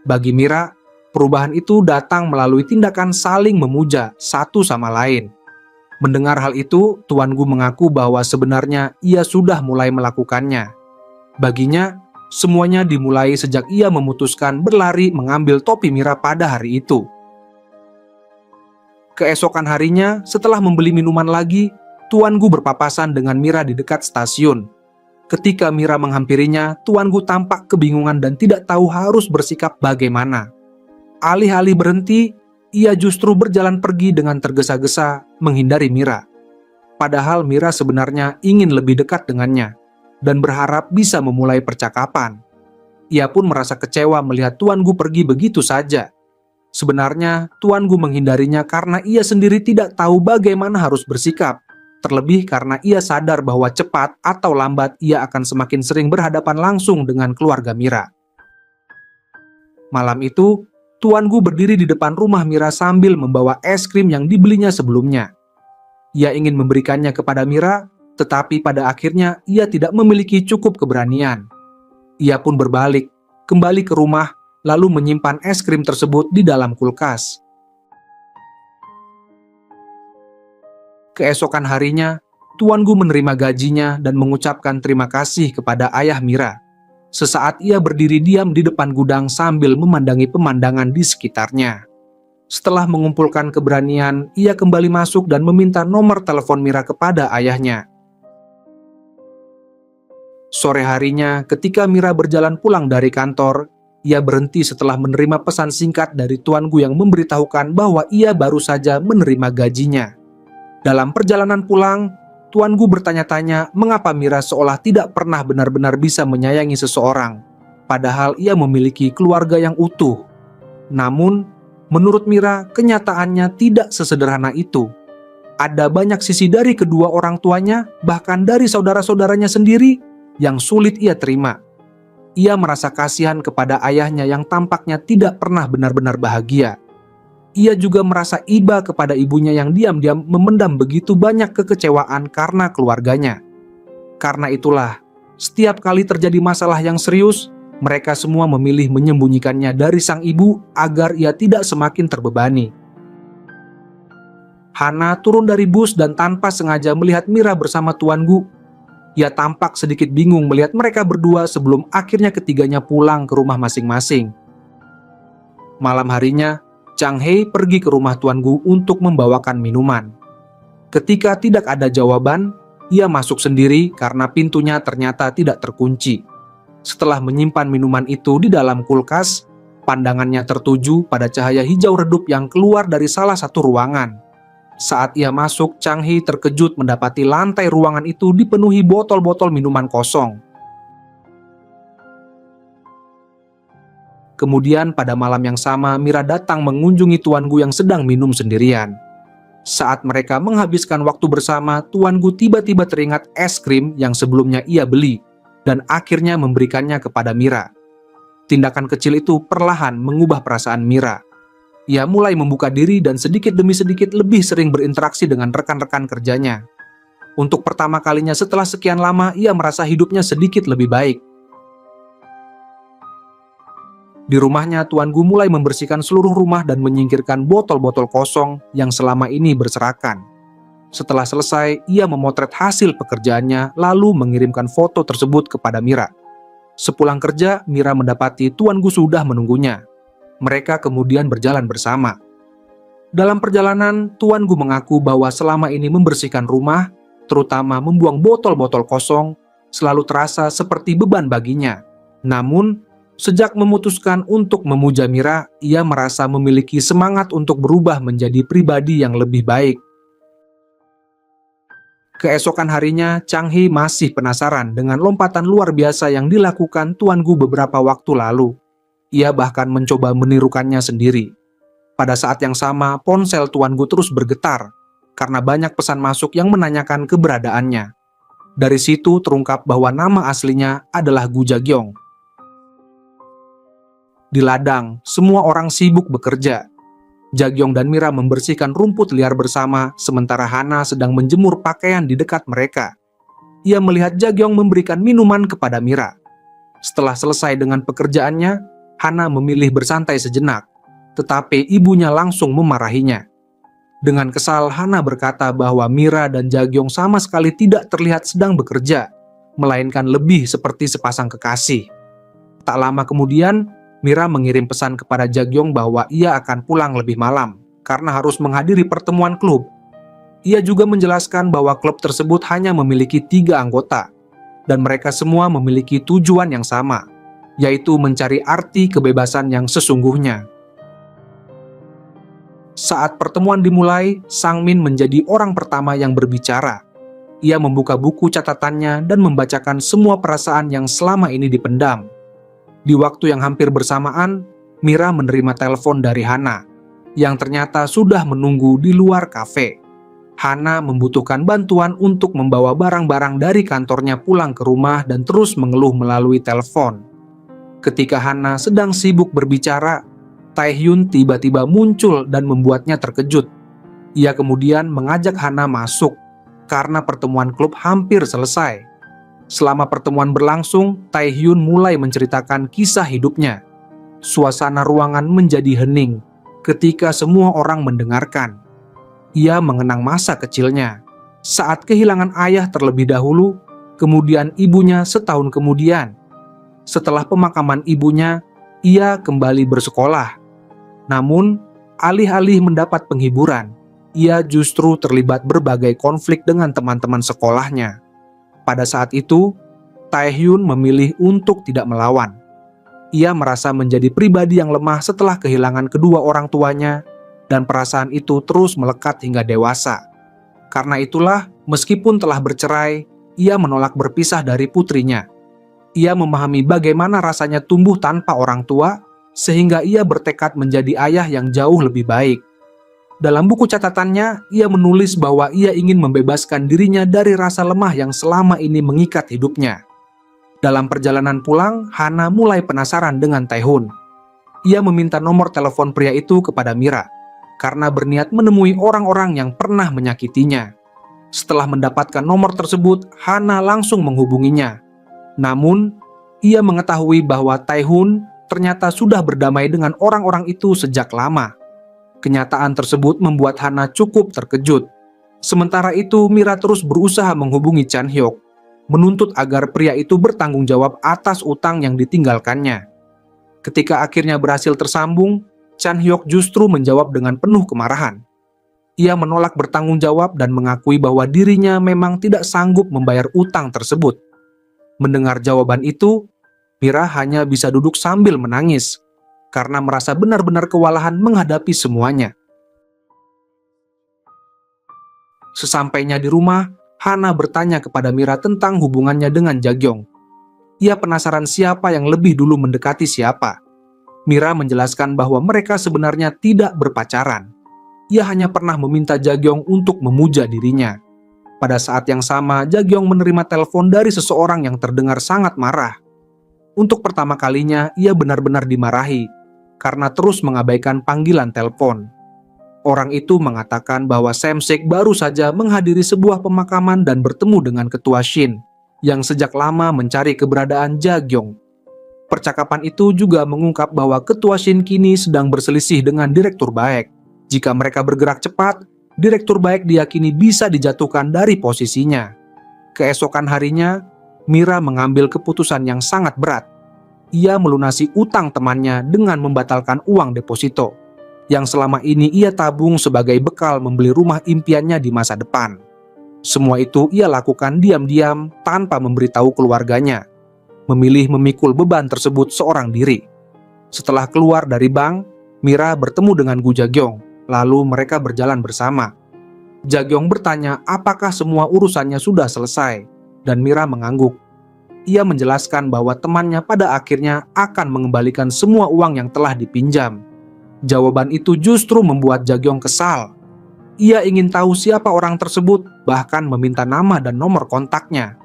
Bagi Mira, perubahan itu datang melalui tindakan saling memuja satu sama lain. Mendengar hal itu, Tuan Gu mengaku bahwa sebenarnya ia sudah mulai melakukannya. Baginya, semuanya dimulai sejak ia memutuskan berlari mengambil topi Mira pada hari itu. Keesokan harinya, setelah membeli minuman lagi, Tuan Gu berpapasan dengan Mira di dekat stasiun. Ketika Mira menghampirinya, Tuan Gu tampak kebingungan dan tidak tahu harus bersikap bagaimana. Alih-alih berhenti, ia justru berjalan pergi dengan tergesa-gesa menghindari Mira. Padahal Mira sebenarnya ingin lebih dekat dengannya dan berharap bisa memulai percakapan. Ia pun merasa kecewa melihat Tuan Gu pergi begitu saja. Sebenarnya, Tuan Gu menghindarinya karena ia sendiri tidak tahu bagaimana harus bersikap. terlebih karena ia sadar bahwa cepat atau lambat ia akan semakin sering berhadapan langsung dengan keluarga Mira. Malam itu, Tuan Gu berdiri di depan rumah Mira sambil membawa es krim yang dibelinya sebelumnya. Ia ingin memberikannya kepada Mira, tetapi pada akhirnya ia tidak memiliki cukup keberanian. Ia pun berbalik, kembali ke rumah, lalu menyimpan es krim tersebut di dalam kulkas. Keesokan harinya, Tuan Gu menerima gajinya dan mengucapkan terima kasih kepada ayah Mira. Sesaat ia berdiri diam di depan gudang sambil memandangi pemandangan di sekitarnya. Setelah mengumpulkan keberanian, ia kembali masuk dan meminta nomor telepon Mira kepada ayahnya. Sore harinya, ketika Mira berjalan pulang dari kantor, ia berhenti setelah menerima pesan singkat dari Tuan Gu yang memberitahukan bahwa ia baru saja menerima gajinya. Dalam perjalanan pulang, Tuan Gu bertanya-tanya mengapa Mira seolah tidak pernah benar-benar bisa menyayangi seseorang, padahal ia memiliki keluarga yang utuh. Namun, menurut Mira, kenyataannya tidak sesederhana itu. Ada banyak sisi dari kedua orang tuanya, bahkan dari saudara-saudaranya sendiri, yang sulit ia terima. Ia merasa kasihan kepada ayahnya yang tampaknya tidak pernah benar-benar bahagia. Ia juga merasa iba kepada ibunya yang diam-diam memendam begitu banyak kekecewaan karena keluarganya. Karena itulah, setiap kali terjadi masalah yang serius, mereka semua memilih menyembunyikannya dari sang ibu agar ia tidak semakin terbebani. Hana turun dari bus dan tanpa sengaja melihat Mira bersama Tuan Gu. Ia tampak sedikit bingung melihat mereka berdua sebelum akhirnya ketiganya pulang ke rumah masing-masing. Malam harinya, Chang Hei pergi ke rumah Tuan Gu untuk membawakan minuman. Ketika tidak ada jawaban, ia masuk sendiri karena pintunya ternyata tidak terkunci. Setelah menyimpan minuman itu di dalam kulkas, pandangannya tertuju pada cahaya hijau redup yang keluar dari salah satu ruangan. Saat ia masuk, Chang Hei terkejut mendapati lantai ruangan itu dipenuhi botol-botol minuman kosong. Kemudian pada malam yang sama, Mira datang mengunjungi Tuan Gu yang sedang minum sendirian. Saat mereka menghabiskan waktu bersama, Tuan Gu tiba-tiba teringat es krim yang sebelumnya ia beli, dan akhirnya memberikannya kepada Mira. Tindakan kecil itu perlahan mengubah perasaan Mira. Ia mulai membuka diri dan sedikit demi sedikit lebih sering berinteraksi dengan rekan-rekan kerjanya. Untuk pertama kalinya setelah sekian lama, ia merasa hidupnya sedikit lebih baik. Di rumahnya, Tuan Gu mulai membersihkan seluruh rumah dan menyingkirkan botol-botol kosong yang selama ini berserakan. Setelah selesai, ia memotret hasil pekerjaannya lalu mengirimkan foto tersebut kepada Mira. Sepulang kerja, Mira mendapati Tuan Gu sudah menunggunya. Mereka kemudian berjalan bersama. Dalam perjalanan, Tuan Gu mengaku bahwa selama ini membersihkan rumah, terutama membuang botol-botol kosong, selalu terasa seperti beban baginya. Namun, sejak memutuskan untuk memuja Mira, ia merasa memiliki semangat untuk berubah menjadi pribadi yang lebih baik. Keesokan harinya, Chang Hei masih penasaran dengan lompatan luar biasa yang dilakukan Tuan Gu beberapa waktu lalu. Ia bahkan mencoba menirukannya sendiri. Pada saat yang sama, ponsel Tuan Gu terus bergetar karena banyak pesan masuk yang menanyakan keberadaannya. Dari situ terungkap bahwa nama aslinya adalah Gu Jagyong. Di ladang, semua orang sibuk bekerja. Jagyong dan Mira membersihkan rumput liar bersama, sementara Hana sedang menjemur pakaian di dekat mereka. Ia melihat Jagyong memberikan minuman kepada Mira. Setelah selesai dengan pekerjaannya, Hana memilih bersantai sejenak, tetapi ibunya langsung memarahinya. Dengan kesal, Hana berkata bahwa Mira dan Jagyong sama sekali tidak terlihat sedang bekerja, melainkan lebih seperti sepasang kekasih. Tak lama kemudian, Mira mengirim pesan kepada Jagyong bahwa ia akan pulang lebih malam karena harus menghadiri pertemuan klub. Ia juga menjelaskan bahwa klub tersebut hanya memiliki 3 anggota, dan mereka semua memiliki tujuan yang sama, yaitu mencari arti kebebasan yang sesungguhnya. Saat pertemuan dimulai, Sang Min menjadi orang pertama yang berbicara. Ia membuka buku catatannya dan membacakan semua perasaan yang selama ini dipendam. Di waktu yang hampir bersamaan, Mira menerima telepon dari Hana, yang ternyata sudah menunggu di luar kafe. Hana membutuhkan bantuan untuk membawa barang-barang dari kantornya pulang ke rumah dan terus mengeluh melalui telepon. Ketika Hana sedang sibuk berbicara, Taehyun tiba-tiba muncul dan membuatnya terkejut. Ia kemudian mengajak Hana masuk karena pertemuan klub hampir selesai. Selama pertemuan berlangsung, Taehyun mulai menceritakan kisah hidupnya. Suasana ruangan menjadi hening ketika semua orang mendengarkan. Ia mengenang masa kecilnya, saat kehilangan ayah terlebih dahulu, kemudian ibunya setahun kemudian. Setelah pemakaman ibunya, ia kembali bersekolah. Namun, alih-alih mendapat penghiburan, ia justru terlibat berbagai konflik dengan teman-teman sekolahnya. Pada saat itu, Taehyun memilih untuk tidak melawan. Ia merasa menjadi pribadi yang lemah setelah kehilangan kedua orang tuanya, dan perasaan itu terus melekat hingga dewasa. Karena itulah, meskipun telah bercerai, ia menolak berpisah dari putrinya. Ia memahami bagaimana rasanya tumbuh tanpa orang tua, sehingga ia bertekad menjadi ayah yang jauh lebih baik. Dalam buku catatannya, ia menulis bahwa ia ingin membebaskan dirinya dari rasa lemah yang selama ini mengikat hidupnya. Dalam perjalanan pulang, Hana mulai penasaran dengan Taehyun. Ia meminta nomor telepon pria itu kepada Mira, karena berniat menemui orang-orang yang pernah menyakitinya. Setelah mendapatkan nomor tersebut, Hana langsung menghubunginya. Namun, ia mengetahui bahwa Taehyun ternyata sudah berdamai dengan orang-orang itu sejak lama. Kenyataan tersebut membuat Hana cukup terkejut. Sementara itu, Mira terus berusaha menghubungi Chan Hyuk, menuntut agar pria itu bertanggung jawab atas utang yang ditinggalkannya. Ketika akhirnya berhasil tersambung, Chan Hyuk justru menjawab dengan penuh kemarahan. Ia menolak bertanggung jawab dan mengakui bahwa dirinya memang tidak sanggup membayar utang tersebut. Mendengar jawaban itu, Mira hanya bisa duduk sambil menangis, karena merasa benar-benar kewalahan menghadapi semuanya. Sesampainya di rumah, Hana bertanya kepada Mira tentang hubungannya dengan Jagyong. Ia penasaran siapa yang lebih dulu mendekati siapa. Mira menjelaskan bahwa mereka sebenarnya tidak berpacaran. Ia hanya pernah meminta Jagyong untuk memuja dirinya. Pada saat yang sama, Jagyong menerima telepon dari seseorang yang terdengar sangat marah. Untuk pertama kalinya, ia benar-benar dimarahi karena terus mengabaikan panggilan telepon. Orang itu mengatakan bahwa Samsik baru saja menghadiri sebuah pemakaman dan bertemu dengan ketua Shin, yang sejak lama mencari keberadaan Jagyong. Percakapan itu juga mengungkap bahwa ketua Shin kini sedang berselisih dengan direktur Baek. Jika mereka bergerak cepat, direktur Baek diyakini bisa dijatuhkan dari posisinya. Keesokan harinya, Mira mengambil keputusan yang sangat berat. Ia melunasi utang temannya dengan membatalkan uang deposito, yang selama ini ia tabung sebagai bekal membeli rumah impiannya di masa depan. Semua itu ia lakukan diam-diam tanpa memberitahu keluarganya. Memilih memikul beban tersebut seorang diri. Setelah keluar dari bank, Mira bertemu dengan Gu Jagyong, lalu mereka berjalan bersama. Jagyong bertanya apakah semua urusannya sudah selesai, dan Mira mengangguk. Ia menjelaskan bahwa temannya pada akhirnya akan mengembalikan semua uang yang telah dipinjam. Jawaban itu justru membuat Jagyong kesal. Ia ingin tahu siapa orang tersebut, bahkan meminta nama dan nomor kontaknya.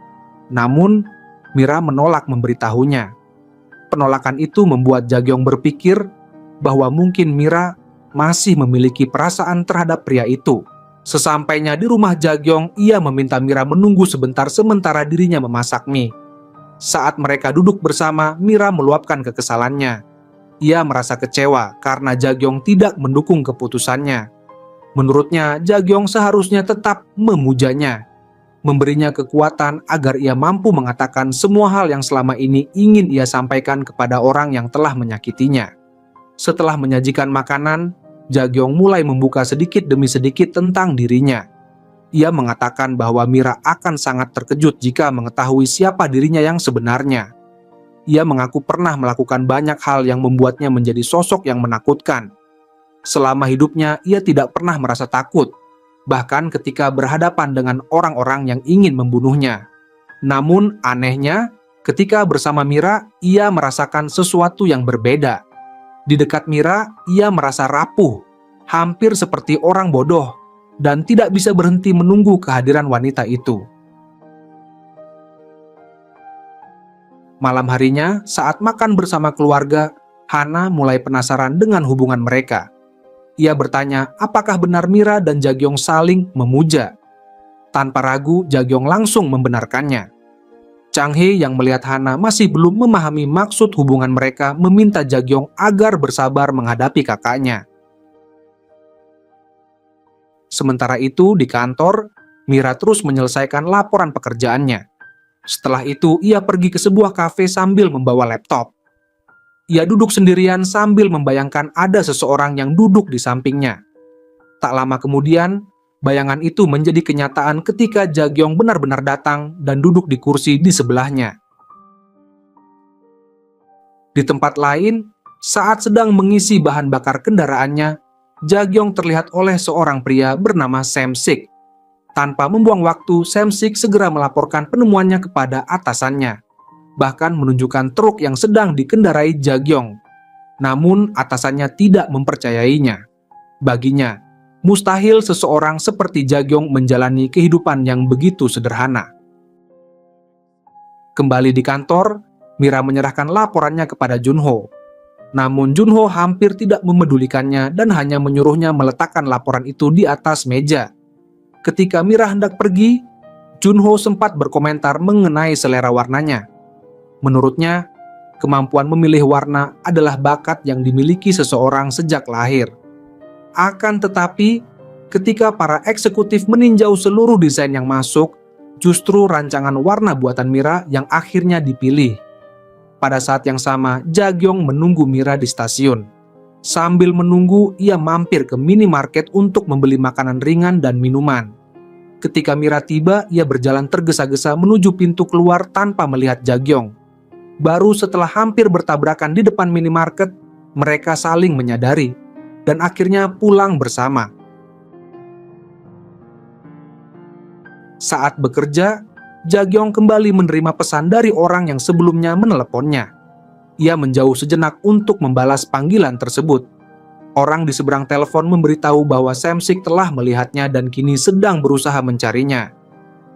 Namun, Mira menolak memberitahunya. Penolakan itu membuat Jagyong berpikir bahwa mungkin Mira masih memiliki perasaan terhadap pria itu. Sesampainya di rumah Jagyong, ia meminta Mira menunggu sebentar sementara dirinya memasak mie. Saat mereka duduk bersama, Mira meluapkan kekesalannya. Ia merasa kecewa karena Jagyong tidak mendukung keputusannya. Menurutnya, Jagyong seharusnya tetap memujanya, memberinya kekuatan agar ia mampu mengatakan semua hal yang selama ini ingin ia sampaikan kepada orang yang telah menyakitinya. Setelah menyajikan makanan, Jagyong mulai membuka sedikit demi sedikit tentang dirinya. Ia mengatakan bahwa Mira akan sangat terkejut jika mengetahui siapa dirinya yang sebenarnya. Ia mengaku pernah melakukan banyak hal yang membuatnya menjadi sosok yang menakutkan. Selama hidupnya, ia tidak pernah merasa takut, bahkan ketika berhadapan dengan orang-orang yang ingin membunuhnya. Namun anehnya, ketika bersama Mira, ia merasakan sesuatu yang berbeda. Di dekat Mira, ia merasa rapuh, hampir seperti orang bodoh. dan tidak bisa berhenti menunggu kehadiran wanita itu. Malam harinya, saat makan bersama keluarga, Hana mulai penasaran dengan hubungan mereka. Ia bertanya apakah benar Mira dan Jagyong saling memuja. Tanpa ragu, Jagyong langsung membenarkannya. Chang Hye yang melihat Hana masih belum memahami maksud hubungan mereka meminta Jagyong agar bersabar menghadapi kakaknya. Sementara itu di kantor, Mira terus menyelesaikan laporan pekerjaannya. Setelah itu ia pergi ke sebuah kafe sambil membawa laptop. Ia duduk sendirian sambil membayangkan ada seseorang yang duduk di sampingnya. Tak lama kemudian, bayangan itu menjadi kenyataan ketika Jagyong benar-benar datang dan duduk di kursi di sebelahnya. Di tempat lain, saat sedang mengisi bahan bakar kendaraannya, Jagyong terlihat oleh seorang pria bernama Sam-sik. Tanpa membuang waktu, Sam-sik segera melaporkan penemuannya kepada atasannya, bahkan menunjukkan truk yang sedang dikendarai Jagyong. Namun atasannya tidak mempercayainya. Baginya, mustahil seseorang seperti Jagyong menjalani kehidupan yang begitu sederhana. Kembali di kantor, Mira menyerahkan laporannya kepada Junho. Namun Junho hampir tidak memedulikannya dan hanya menyuruhnya meletakkan laporan itu di atas meja. Ketika Mira hendak pergi, Junho sempat berkomentar mengenai selera warnanya. Menurutnya, kemampuan memilih warna adalah bakat yang dimiliki seseorang sejak lahir. Akan tetapi, ketika para eksekutif meninjau seluruh desain yang masuk, justru rancangan warna buatan Mira yang akhirnya dipilih. Pada saat yang sama, Jagyong menunggu Mira di stasiun. Sambil menunggu, ia mampir ke minimarket untuk membeli makanan ringan dan minuman. Ketika Mira tiba, ia berjalan tergesa-gesa menuju pintu keluar tanpa melihat Jagyong. Baru setelah hampir bertabrakan di depan minimarket, mereka saling menyadari dan akhirnya pulang bersama. Saat bekerja, Jagyong kembali menerima pesan dari orang yang sebelumnya meneleponnya. Ia menjauh sejenak untuk membalas panggilan tersebut. Orang di seberang telepon memberitahu bahwa Sam-sik telah melihatnya dan kini sedang berusaha mencarinya.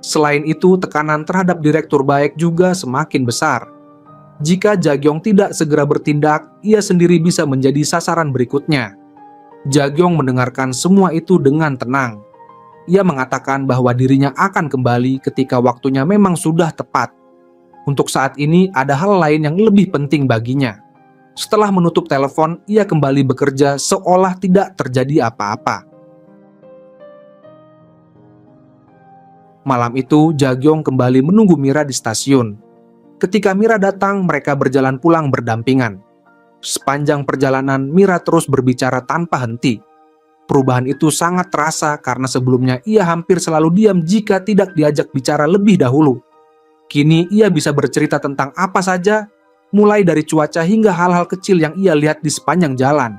Selain itu, tekanan terhadap direktur Baek juga semakin besar. Jika Jagyong tidak segera bertindak, ia sendiri bisa menjadi sasaran berikutnya. Jagyong mendengarkan semua itu dengan tenang. Ia mengatakan bahwa dirinya akan kembali ketika waktunya memang sudah tepat. Untuk saat ini ada hal lain yang lebih penting baginya. Setelah menutup telepon, ia kembali bekerja seolah tidak terjadi apa-apa. Malam itu, Jagyong kembali menunggu Mira di stasiun. Ketika Mira datang, mereka berjalan pulang berdampingan. Sepanjang perjalanan, Mira terus berbicara tanpa henti. Perubahan itu sangat terasa karena sebelumnya ia hampir selalu diam jika tidak diajak bicara lebih dahulu. Kini ia bisa bercerita tentang apa saja, mulai dari cuaca hingga hal-hal kecil yang ia lihat di sepanjang jalan.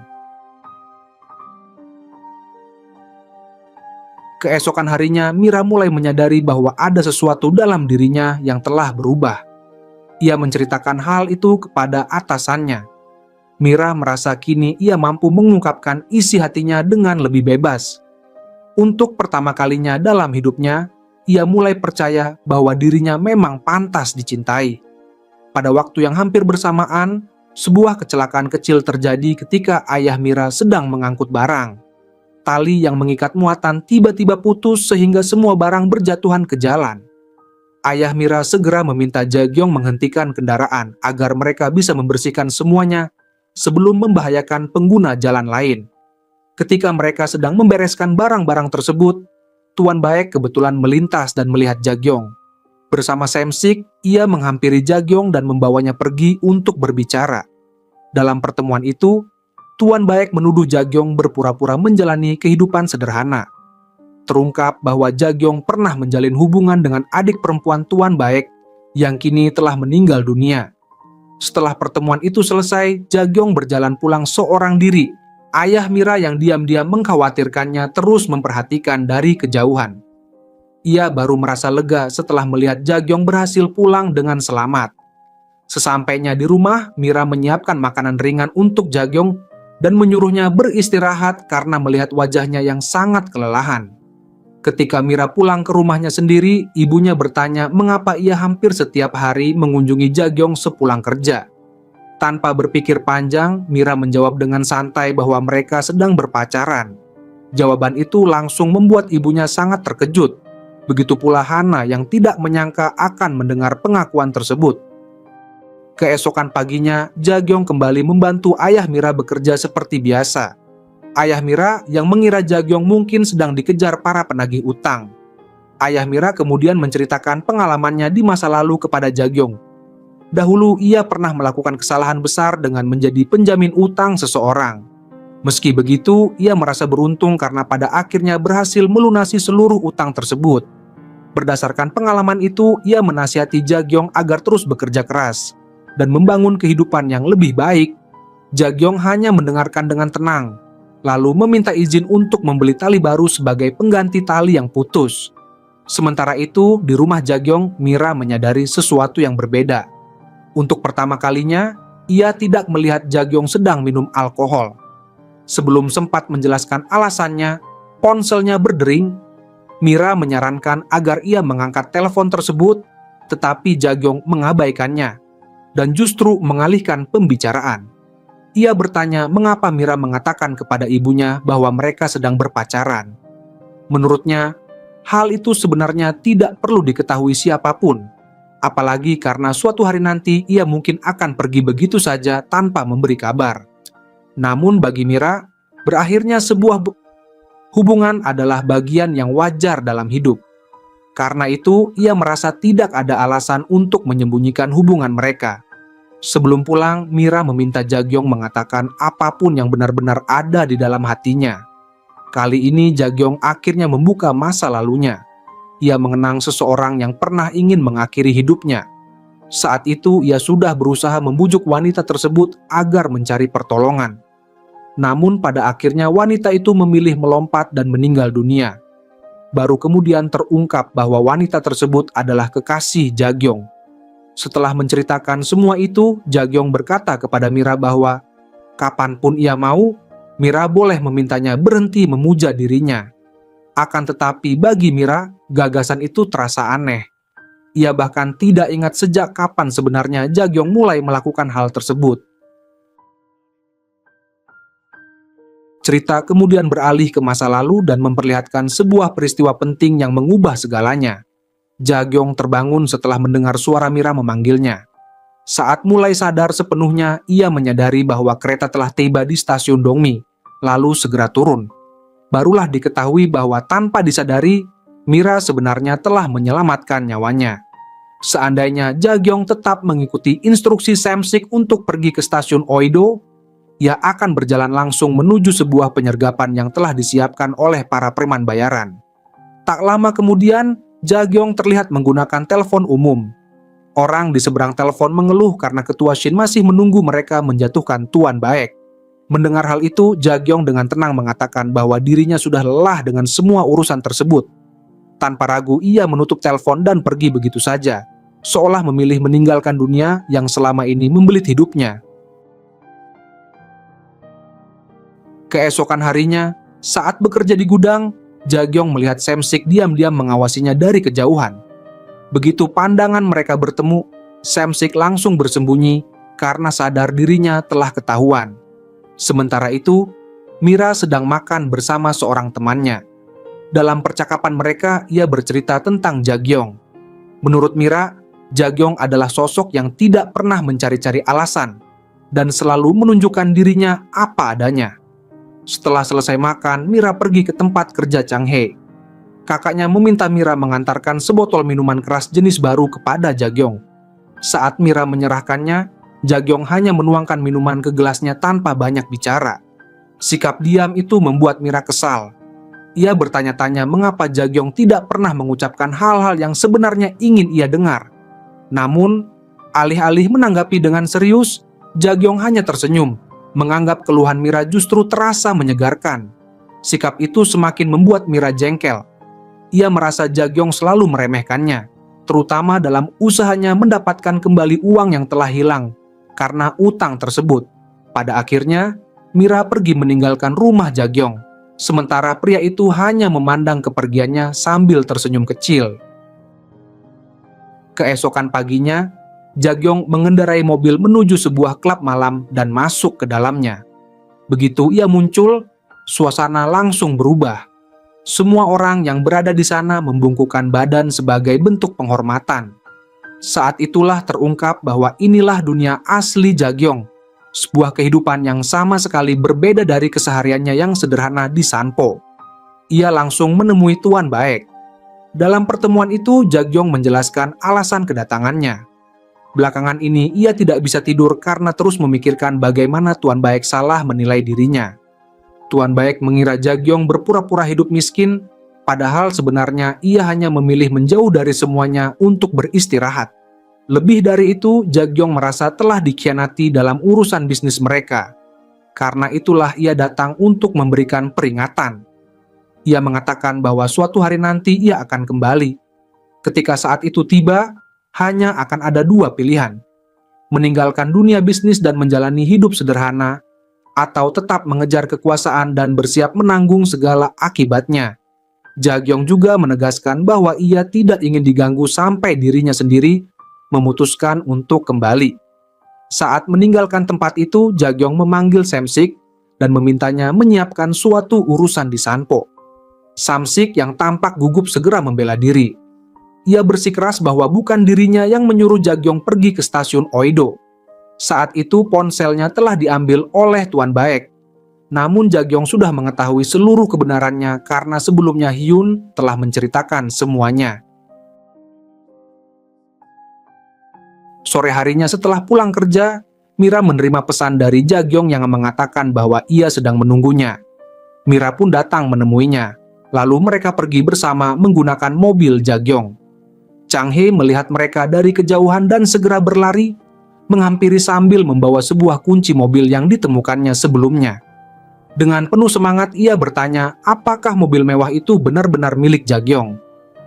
Keesokan harinya, Mira mulai menyadari bahwa ada sesuatu dalam dirinya yang telah berubah. Ia menceritakan hal itu kepada atasannya. Mira merasa kini ia mampu mengungkapkan isi hatinya dengan lebih bebas. Untuk pertama kalinya dalam hidupnya, ia mulai percaya bahwa dirinya memang pantas dicintai. Pada waktu yang hampir bersamaan, sebuah kecelakaan kecil terjadi ketika ayah Mira sedang mengangkut barang. Tali yang mengikat muatan tiba-tiba putus sehingga semua barang berjatuhan ke jalan. Ayah Mira segera meminta Jagyong menghentikan kendaraan agar mereka bisa membersihkan semuanya sebelum membahayakan pengguna jalan lain. Ketika mereka sedang membereskan barang-barang tersebut, Tuan Baek kebetulan melintas dan melihat Jagyong. Bersama Sam-sik, ia menghampiri Jagyong dan membawanya pergi untuk berbicara. Dalam pertemuan itu, Tuan Baek menuduh Jagyong berpura-pura menjalani kehidupan sederhana. Terungkap bahwa Jagyong pernah menjalin hubungan dengan adik perempuan Tuan Baek yang kini telah meninggal dunia. Setelah pertemuan itu selesai, Jagyong berjalan pulang seorang diri. Ayah Mira yang diam-diam mengkhawatirkannya terus memperhatikan dari kejauhan. Ia baru merasa lega setelah melihat Jagyong berhasil pulang dengan selamat. Sesampainya di rumah, Mira menyiapkan makanan ringan untuk Jagyong dan menyuruhnya beristirahat karena melihat wajahnya yang sangat kelelahan. Ketika Mira pulang ke rumahnya sendiri, ibunya bertanya mengapa ia hampir setiap hari mengunjungi Jagyong sepulang kerja. Tanpa berpikir panjang, Mira menjawab dengan santai bahwa mereka sedang berpacaran. Jawaban itu langsung membuat ibunya sangat terkejut. Begitu pula Hana yang tidak menyangka akan mendengar pengakuan tersebut. Keesokan paginya, Jagyong kembali membantu ayah Mira bekerja seperti biasa. Ayah Mira yang mengira Jagyong mungkin sedang dikejar para penagih utang. Ayah Mira kemudian menceritakan pengalamannya di masa lalu kepada Jagyong. Dahulu ia pernah melakukan kesalahan besar dengan menjadi penjamin utang seseorang. Meski begitu, ia merasa beruntung karena pada akhirnya berhasil melunasi seluruh utang tersebut. Berdasarkan pengalaman itu, ia menasihati Jagyong agar terus bekerja keras dan membangun kehidupan yang lebih baik. Jagyong hanya mendengarkan dengan tenang, lalu meminta izin untuk membeli tali baru sebagai pengganti tali yang putus. Sementara itu, di rumah Jagyong, Mira menyadari sesuatu yang berbeda. Untuk pertama kalinya, ia tidak melihat Jagyong sedang minum alkohol. Sebelum sempat menjelaskan alasannya, ponselnya berdering. Mira menyarankan agar ia mengangkat telepon tersebut, tetapi Jagyong mengabaikannya dan justru mengalihkan pembicaraan. Ia bertanya mengapa Mira mengatakan kepada ibunya bahwa mereka sedang berpacaran. Menurutnya, hal itu sebenarnya tidak perlu diketahui siapapun, apalagi karena suatu hari nanti ia mungkin akan pergi begitu saja tanpa memberi kabar. Namun bagi Mira, berakhirnya sebuah hubungan adalah bagian yang wajar dalam hidup. Karena itu, ia merasa tidak ada alasan untuk menyembunyikan hubungan mereka. Sebelum pulang, Mira meminta Jagyong mengatakan apapun yang benar-benar ada di dalam hatinya. Kali ini Jagyong akhirnya membuka masa lalunya. Ia mengenang seseorang yang pernah ingin mengakhiri hidupnya. Saat itu ia sudah berusaha membujuk wanita tersebut agar mencari pertolongan. Namun pada akhirnya wanita itu memilih melompat dan meninggal dunia. Baru kemudian terungkap bahwa wanita tersebut adalah kekasih Jagyong. Setelah menceritakan semua itu, Jagyong berkata kepada Mira bahwa kapanpun ia mau, Mira boleh memintanya berhenti memuja dirinya. Akan tetapi bagi Mira, gagasan itu terasa aneh. Ia bahkan tidak ingat sejak kapan sebenarnya Jagyong mulai melakukan hal tersebut. Cerita kemudian beralih ke masa lalu dan memperlihatkan sebuah peristiwa penting yang mengubah segalanya. Jagyong terbangun setelah mendengar suara Mira memanggilnya. Saat mulai sadar sepenuhnya, ia menyadari bahwa kereta telah tiba di stasiun Dongmi, lalu segera turun. Barulah diketahui bahwa tanpa disadari, Mira sebenarnya telah menyelamatkan nyawanya. Seandainya Jagyong tetap mengikuti instruksi Samsik untuk pergi ke stasiun Oido, ia akan berjalan langsung menuju sebuah penyergapan yang telah disiapkan oleh para preman bayaran. Tak lama kemudian, Jagyong terlihat menggunakan telepon umum. Orang di seberang telepon mengeluh karena ketua Shin masih menunggu mereka menjatuhkan Tuan Baek. Mendengar hal itu, Jagyong dengan tenang mengatakan bahwa dirinya sudah lelah dengan semua urusan tersebut. Tanpa ragu, ia menutup telepon dan pergi begitu saja, seolah memilih meninggalkan dunia yang selama ini membelit hidupnya. Keesokan harinya, saat bekerja di gudang, Jagyong melihat Samsik diam-diam mengawasinya dari kejauhan. Begitu pandangan mereka bertemu, Samsik langsung bersembunyi karena sadar dirinya telah ketahuan. Sementara itu, Mira sedang makan bersama seorang temannya. Dalam percakapan mereka, ia bercerita tentang Jagyong. Menurut Mira, Jagyong adalah sosok yang tidak pernah mencari-cari alasan dan selalu menunjukkan dirinya apa adanya. Setelah selesai makan, Mira pergi ke tempat kerja Chang Hei. Kakaknya meminta Mira mengantarkan sebotol minuman keras jenis baru kepada Jagyong. Saat Mira menyerahkannya, Jagyong hanya menuangkan minuman ke gelasnya tanpa banyak bicara. Sikap diam itu membuat Mira kesal. Ia bertanya-tanya mengapa Jagyong tidak pernah mengucapkan hal-hal yang sebenarnya ingin ia dengar. Namun, alih-alih menanggapi dengan serius, Jagyong hanya tersenyum, menganggap keluhan Mira justru terasa menyegarkan. Sikap itu semakin membuat Mira jengkel. Ia merasa Jagyong selalu meremehkannya, terutama dalam usahanya mendapatkan kembali uang yang telah hilang karena utang tersebut. Pada akhirnya, Mira pergi meninggalkan rumah Jagyong. Sementara pria itu hanya memandang kepergiannya sambil tersenyum kecil. Keesokan paginya, Jagyong mengendarai mobil menuju sebuah klub malam dan masuk ke dalamnya. Begitu ia muncul, suasana langsung berubah. Semua orang yang berada di sana membungkukkan badan sebagai bentuk penghormatan. Saat itulah terungkap bahwa inilah dunia asli Jagyong, sebuah kehidupan yang sama sekali berbeda dari kesehariannya yang sederhana di Sanpo. Ia langsung menemui Tuan Baek. Dalam pertemuan itu, Jagyong menjelaskan alasan kedatangannya. Belakangan ini ia tidak bisa tidur karena terus memikirkan bagaimana Tuan Baek salah menilai dirinya. Tuan Baek mengira Jagyong berpura-pura hidup miskin, padahal sebenarnya ia hanya memilih menjauh dari semuanya untuk beristirahat. Lebih dari itu, Jagyong merasa telah dikhianati dalam urusan bisnis mereka. Karena itulah ia datang untuk memberikan peringatan. Ia mengatakan bahwa suatu hari nanti ia akan kembali. Ketika saat itu tiba, hanya akan ada dua pilihan: meninggalkan dunia bisnis dan menjalani hidup sederhana, atau tetap mengejar kekuasaan dan bersiap menanggung segala akibatnya. Jagyong juga menegaskan bahwa ia tidak ingin diganggu sampai dirinya sendiri memutuskan untuk kembali. Saat meninggalkan tempat itu, Jagyong memanggil Samsik dan memintanya menyiapkan suatu urusan di Sanpo. Samsik yang tampak gugup segera membela diri. Ia bersikeras bahwa bukan dirinya yang menyuruh Jagyong pergi ke stasiun Oido. Saat itu ponselnya telah diambil oleh Tuan Baek. Namun Jagyong sudah mengetahui seluruh kebenarannya karena sebelumnya Hyun telah menceritakan semuanya. Sore harinya setelah pulang kerja, Mira menerima pesan dari Jagyong yang mengatakan bahwa ia sedang menunggunya. Mira pun datang menemuinya. Lalu mereka pergi bersama menggunakan mobil Jagyong. Chang Hye melihat mereka dari kejauhan dan segera berlari, menghampiri sambil membawa sebuah kunci mobil yang ditemukannya sebelumnya. Dengan penuh semangat ia bertanya apakah mobil mewah itu benar-benar milik Jagyong.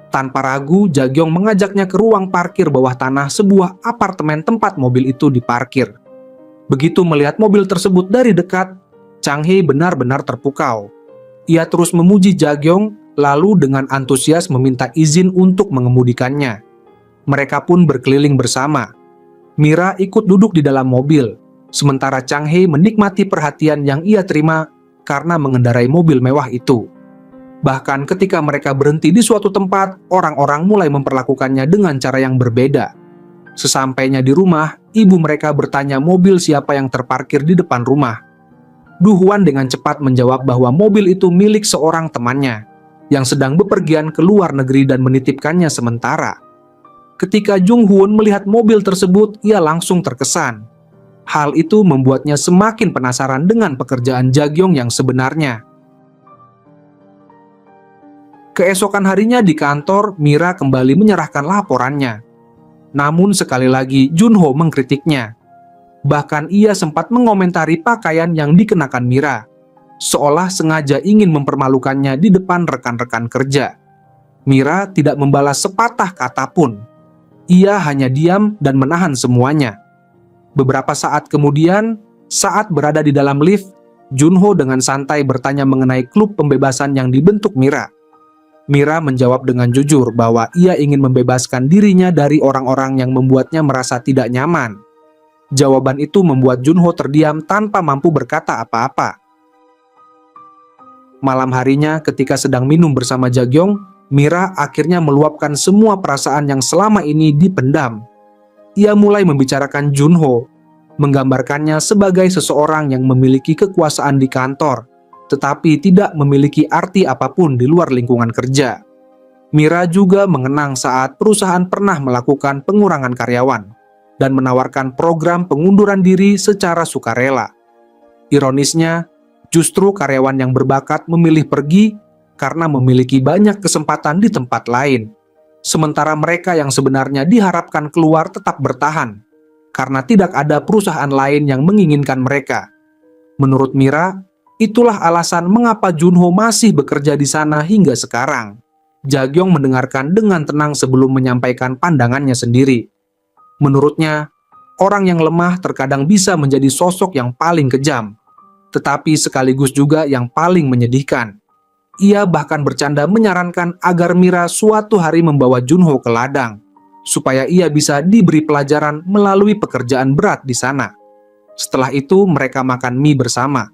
Tanpa ragu, Jagyong mengajaknya ke ruang parkir bawah tanah sebuah apartemen tempat mobil itu diparkir. Begitu melihat mobil tersebut dari dekat, Chang Hye benar-benar terpukau. Ia terus memuji Jagyong, lalu dengan antusias meminta izin untuk mengemudikannya. Mereka pun berkeliling bersama. Mira ikut duduk di dalam mobil, sementara Chang Hye menikmati perhatian yang ia terima karena mengendarai mobil mewah itu. Bahkan ketika mereka berhenti di suatu tempat, orang-orang mulai memperlakukannya dengan cara yang berbeda. Sesampainya di rumah, ibu mereka bertanya mobil siapa yang terparkir di depan rumah. Du Hwan dengan cepat menjawab bahwa mobil itu milik seorang temannya yang sedang bepergian ke luar negeri dan menitipkannya sementara. Ketika Jung Hoon melihat mobil tersebut, ia langsung terkesan. Hal itu membuatnya semakin penasaran dengan pekerjaan Jagyong yang sebenarnya. Keesokan harinya di kantor, Mira kembali menyerahkan laporannya. Namun sekali lagi Junho mengkritiknya. Bahkan ia sempat mengomentari pakaian yang dikenakan Mira, seolah sengaja ingin mempermalukannya di depan rekan-rekan kerja. Mira tidak membalas sepatah kata pun. Ia hanya diam dan menahan semuanya. Beberapa saat kemudian, saat berada di dalam lift, Junho dengan santai bertanya mengenai klub pembebasan yang dibentuk Mira. Mira menjawab dengan jujur bahwa ia ingin membebaskan dirinya dari orang-orang yang membuatnya merasa tidak nyaman. Jawaban itu membuat Junho terdiam tanpa mampu berkata apa-apa. Malam harinya ketika sedang minum bersama Jagyong, Mira akhirnya meluapkan semua perasaan yang selama ini dipendam. Ia mulai membicarakan Junho, menggambarkannya sebagai seseorang yang memiliki kekuasaan di kantor, tetapi tidak memiliki arti apapun di luar lingkungan kerja. Mira juga mengenang saat perusahaan pernah melakukan pengurangan karyawan dan menawarkan program pengunduran diri secara sukarela. Ironisnya, justru karyawan yang berbakat memilih pergi karena memiliki banyak kesempatan di tempat lain. Sementara mereka yang sebenarnya diharapkan keluar tetap bertahan, karena tidak ada perusahaan lain yang menginginkan mereka. Menurut Mira, itulah alasan mengapa Junho masih bekerja di sana hingga sekarang. Jagyong mendengarkan dengan tenang sebelum menyampaikan pandangannya sendiri. Menurutnya, orang yang lemah terkadang bisa menjadi sosok yang paling kejam. tetapi sekaligus juga yang paling menyedihkan. Ia bahkan bercanda menyarankan agar Mira suatu hari membawa Junho ke ladang, supaya ia bisa diberi pelajaran melalui pekerjaan berat di sana. Setelah itu mereka makan mie bersama.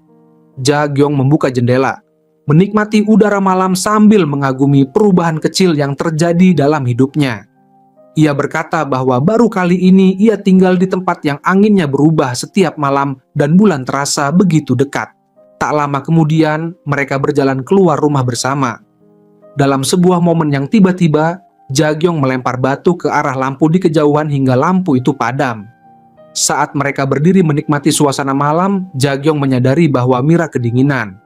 Ja-gyong membuka jendela, menikmati udara malam sambil mengagumi perubahan kecil yang terjadi dalam hidupnya. Ia berkata bahwa baru kali ini ia tinggal di tempat yang anginnya berubah setiap malam dan bulan terasa begitu dekat. Tak lama kemudian, mereka berjalan keluar rumah bersama. Dalam sebuah momen yang tiba-tiba, Ja-gyong melempar batu ke arah lampu di kejauhan hingga lampu itu padam. Saat mereka berdiri menikmati suasana malam, Ja-gyong menyadari bahwa Mira kedinginan.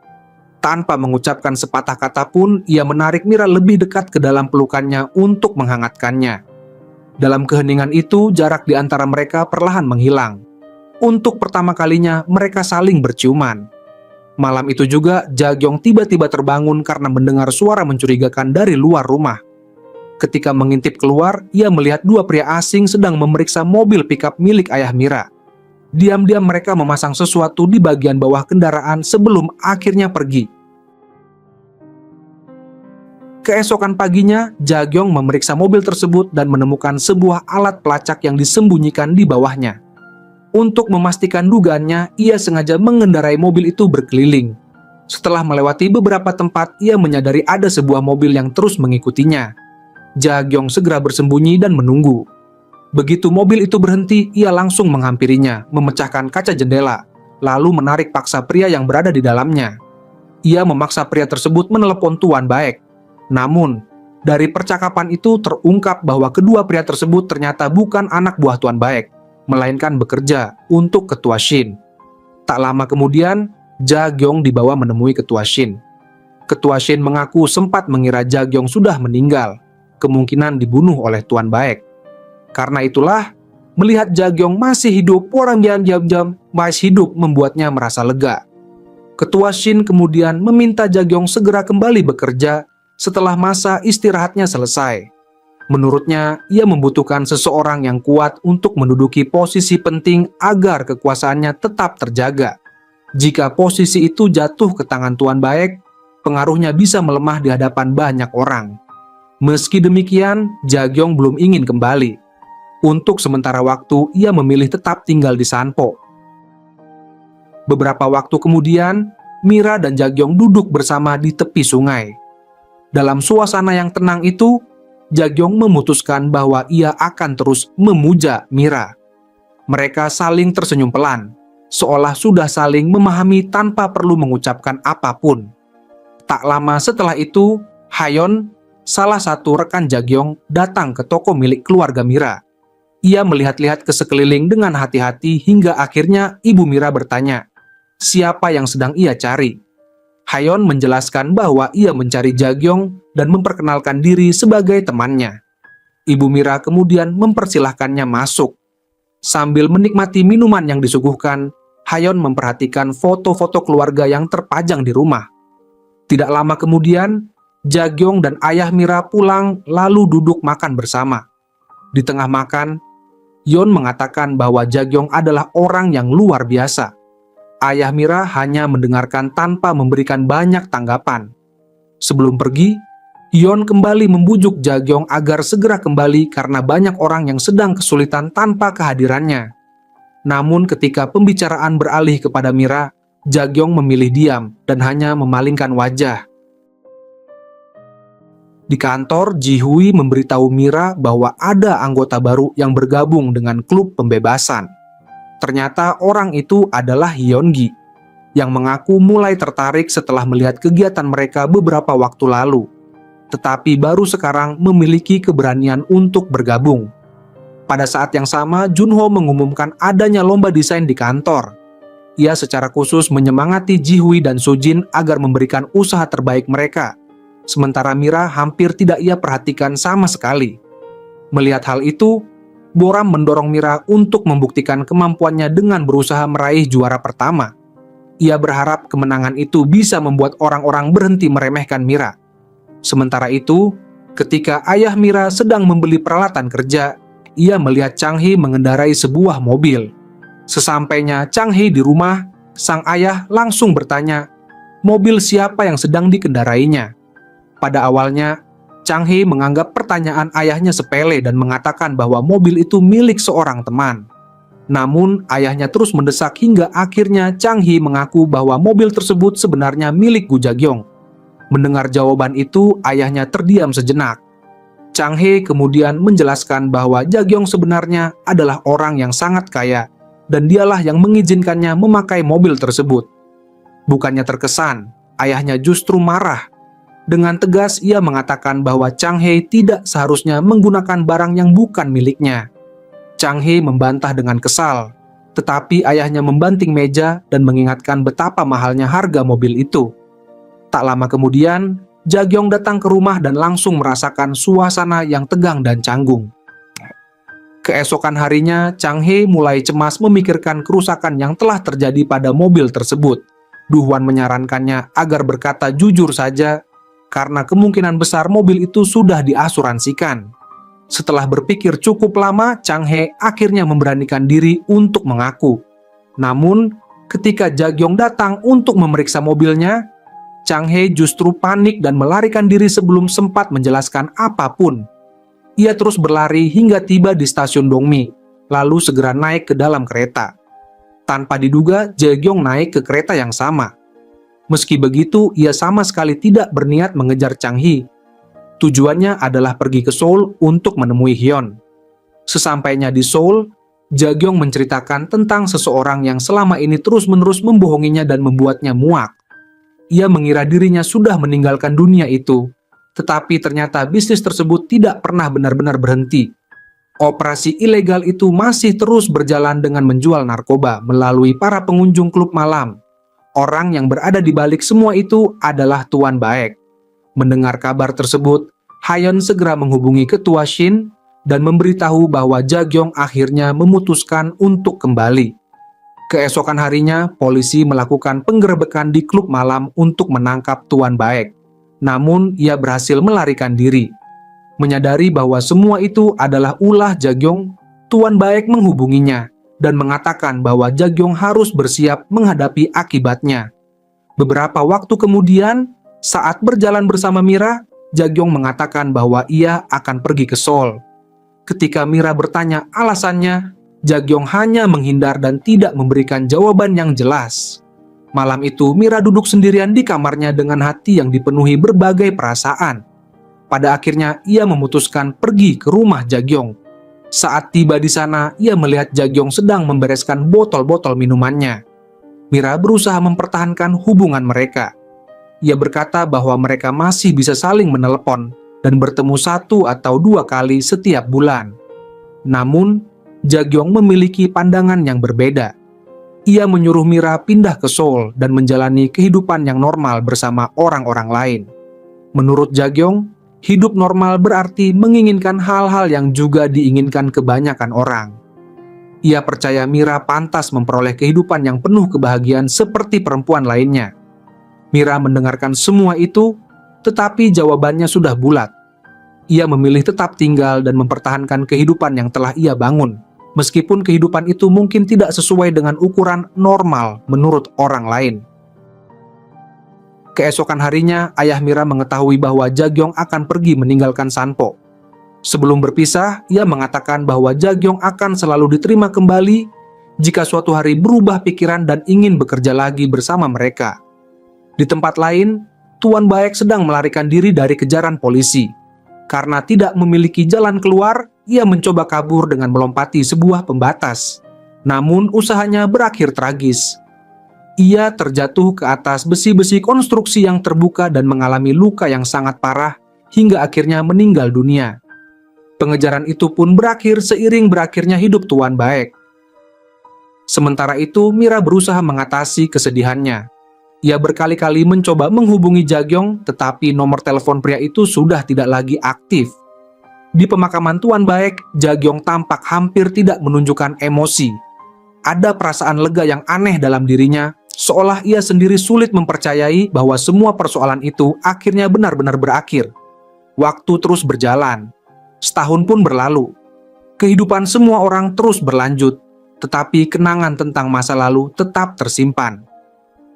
Tanpa mengucapkan sepatah kata pun, ia menarik Mira lebih dekat ke dalam pelukannya untuk menghangatkannya. Dalam keheningan itu, jarak di antara mereka perlahan menghilang. Untuk pertama kalinya, mereka saling berciuman. Malam itu juga, Ja-gyong tiba-tiba terbangun karena mendengar suara mencurigakan dari luar rumah. Ketika mengintip keluar, ia melihat dua pria asing sedang memeriksa mobil pickup milik ayah Mira. Diam-diam mereka memasang sesuatu di bagian bawah kendaraan sebelum akhirnya pergi. Keesokan paginya, Ja-gyong memeriksa mobil tersebut dan menemukan sebuah alat pelacak yang disembunyikan di bawahnya. Untuk memastikan dugaannya, ia sengaja mengendarai mobil itu berkeliling. Setelah melewati beberapa tempat, ia menyadari ada sebuah mobil yang terus mengikutinya. Ja-gyong segera bersembunyi dan menunggu. Begitu mobil itu berhenti, ia langsung menghampirinya, memecahkan kaca jendela, lalu menarik paksa pria yang berada di dalamnya. Ia memaksa pria tersebut menelepon Tuan Baek. Namun, dari percakapan itu terungkap bahwa kedua pria tersebut ternyata bukan anak buah Tuan Baek, melainkan bekerja untuk Ketua Shin. Tak lama kemudian, Ja-gyong dibawa menemui Ketua Shin. Ketua Shin mengaku sempat mengira Ja-gyong sudah meninggal, kemungkinan dibunuh oleh Tuan Baek. Karena itulah, melihat Ja-gyong masih hidup, orang jam-jam masih hidup membuatnya merasa lega. Ketua Shin kemudian meminta Ja-gyong segera kembali bekerja setelah masa istirahatnya selesai. Menurutnya, ia membutuhkan seseorang yang kuat untuk menduduki posisi penting agar kekuasaannya tetap terjaga. Jika posisi itu jatuh ke tangan Tuan Baek, pengaruhnya bisa melemah di hadapan banyak orang. Meski demikian, Ja-gyong belum ingin kembali. Untuk sementara waktu, ia memilih tetap tinggal di Sanpo. Beberapa waktu kemudian, Mira dan Ja-gyong duduk bersama di tepi sungai. Dalam suasana yang tenang itu, Ja-gyong memutuskan bahwa ia akan terus memuja Mira. Mereka saling tersenyum pelan, seolah sudah saling memahami tanpa perlu mengucapkan apapun. Tak lama setelah itu, Hayon, salah satu rekan Ja-gyong, datang ke toko milik keluarga Mira. Ia melihat-lihat ke sekeliling dengan hati-hati hingga akhirnya ibu Mira bertanya, siapa yang sedang ia cari? Hayon menjelaskan bahwa ia mencari Ja-gyong dan memperkenalkan diri sebagai temannya. Ibu Mira kemudian mempersilahkannya masuk. Sambil menikmati minuman yang disuguhkan, Hayon memperhatikan foto-foto keluarga yang terpajang di rumah. Tidak lama kemudian, Ja-gyong dan ayah Mira pulang lalu duduk makan bersama. Di tengah makan, Yon mengatakan bahwa Ja-gyong adalah orang yang luar biasa. Ayah Mira hanya mendengarkan tanpa memberikan banyak tanggapan. Sebelum pergi, Yon kembali membujuk Ja-gyong agar segera kembali karena banyak orang yang sedang kesulitan tanpa kehadirannya. Namun ketika pembicaraan beralih kepada Mira, Ja-gyong memilih diam dan hanya memalingkan wajah. Di kantor, Ji-hui memberitahu Mira bahwa ada anggota baru yang bergabung dengan klub pembebasan. Ternyata orang itu adalah Hyun-gi, yang mengaku mulai tertarik setelah melihat kegiatan mereka beberapa waktu lalu, tetapi baru sekarang memiliki keberanian untuk bergabung. Pada saat yang sama, Junho mengumumkan adanya lomba desain di kantor. Ia secara khusus menyemangati Ji-hui dan Sujin agar memberikan usaha terbaik mereka, sementara Mira hampir tidak ia perhatikan sama sekali. Melihat hal itu, Boram mendorong Mira untuk membuktikan kemampuannya dengan berusaha meraih juara pertama. Ia berharap kemenangan itu bisa membuat orang-orang berhenti meremehkan Mira. Sementara itu, ketika ayah Mira sedang membeli peralatan kerja, ia melihat Chang Hee mengendarai sebuah mobil. Sesampainya Chang Hee di rumah, sang ayah langsung bertanya, mobil siapa yang sedang dikendarainya. Pada awalnya, Chang Hee menganggap pertanyaan ayahnya sepele dan mengatakan bahwa mobil itu milik seorang teman. Namun, ayahnya terus mendesak hingga akhirnya Chang Hee mengaku bahwa mobil tersebut sebenarnya milik Gu Jagyong. Mendengar jawaban itu, ayahnya terdiam sejenak. Chang Hee kemudian menjelaskan bahwa Jagyong sebenarnya adalah orang yang sangat kaya dan dialah yang mengizinkannya memakai mobil tersebut. Bukannya terkesan, ayahnya justru marah. Dengan tegas ia mengatakan bahwa Chang Hee tidak seharusnya menggunakan barang yang bukan miliknya. Chang Hee membantah dengan kesal, tetapi ayahnya membanting meja dan mengingatkan betapa mahalnya harga mobil itu. Tak lama kemudian, Jagyong datang ke rumah dan langsung merasakan suasana yang tegang dan canggung. Keesokan harinya, Chang Hee mulai cemas memikirkan kerusakan yang telah terjadi pada mobil tersebut. Du Hwan menyarankannya agar berkata jujur saja, karena kemungkinan besar mobil itu sudah diasuransikan. Setelah berpikir cukup lama, Chang Hee akhirnya memberanikan diri untuk mengaku. Namun, ketika Jagyong datang untuk memeriksa mobilnya, Chang Hee justru panik dan melarikan diri sebelum sempat menjelaskan apapun. Ia terus berlari hingga tiba di stasiun Dongmi, lalu segera naik ke dalam kereta. Tanpa diduga, Jaegyong naik ke kereta yang sama. Meski begitu, ia sama sekali tidak berniat mengejar Chang Hee. Tujuannya adalah pergi ke Seoul untuk menemui Hyun. Sesampainya di Seoul, Jaegyong menceritakan tentang seseorang yang selama ini terus-menerus membohonginya dan membuatnya muak. Ia mengira dirinya sudah meninggalkan dunia itu, tetapi ternyata bisnis tersebut tidak pernah benar-benar berhenti. Operasi ilegal itu masih terus berjalan dengan menjual narkoba melalui para pengunjung klub malam. Orang yang berada di balik semua itu adalah Tuan Baek. Mendengar kabar tersebut, Hyun segera menghubungi ketua Shin dan memberitahu bahwa Jagyong akhirnya memutuskan untuk kembali. Keesokan harinya, polisi melakukan penggerebekan di klub malam untuk menangkap Tuan Baek. Namun, ia berhasil melarikan diri. Menyadari bahwa semua itu adalah ulah Jagyong, Tuan Baek menghubunginya dan mengatakan bahwa Jagyong harus bersiap menghadapi akibatnya. Beberapa waktu kemudian, saat berjalan bersama Mira, Jagyong mengatakan bahwa ia akan pergi ke Seoul. Ketika Mira bertanya alasannya, Jagyong hanya menghindar dan tidak memberikan jawaban yang jelas. Malam itu, Mira duduk sendirian di kamarnya dengan hati yang dipenuhi berbagai perasaan. Pada akhirnya, ia memutuskan pergi ke rumah Jagyong. Saat tiba di sana, ia melihat Jagyong sedang membereskan botol-botol minumannya. Mira berusaha mempertahankan hubungan mereka. Ia berkata bahwa mereka masih bisa saling menelepon dan bertemu 1 atau 2 kali setiap bulan. Namun, Jagyong memiliki pandangan yang berbeda. Ia menyuruh Mira pindah ke Seoul dan menjalani kehidupan yang normal bersama orang-orang lain. Menurut Jagyong, hidup normal berarti menginginkan hal-hal yang juga diinginkan kebanyakan orang. Ia percaya Mira pantas memperoleh kehidupan yang penuh kebahagiaan seperti perempuan lainnya. Mira mendengarkan semua itu, tetapi jawabannya sudah bulat. Ia memilih tetap tinggal dan mempertahankan kehidupan yang telah ia bangun. Meskipun kehidupan itu mungkin tidak sesuai dengan ukuran normal menurut orang lain. Keesokan harinya, ayah Mira mengetahui bahwa Jagyong akan pergi meninggalkan Sanpo. Sebelum berpisah, ia mengatakan bahwa Jagyong akan selalu diterima kembali jika suatu hari berubah pikiran dan ingin bekerja lagi bersama mereka. Di tempat lain, Tuan Baek sedang melarikan diri dari kejaran polisi. Karena tidak memiliki jalan keluar, ia mencoba kabur dengan melompati sebuah pembatas. Namun usahanya berakhir tragis. Ia terjatuh ke atas besi-besi konstruksi yang terbuka dan mengalami luka yang sangat parah hingga akhirnya meninggal dunia. Pengejaran itu pun berakhir seiring berakhirnya hidup Tuan Baek. Sementara itu, Mira berusaha mengatasi kesedihannya. Ia berkali-kali mencoba menghubungi Jagyong, tetapi nomor telepon pria itu sudah tidak lagi aktif. Di pemakaman Tuan Baek, Jagyong tampak hampir tidak menunjukkan emosi. Ada perasaan lega yang aneh dalam dirinya, seolah ia sendiri sulit mempercayai bahwa semua persoalan itu akhirnya benar-benar berakhir. Waktu terus berjalan. Setahun pun berlalu. Kehidupan semua orang terus berlanjut, tetapi kenangan tentang masa lalu tetap tersimpan.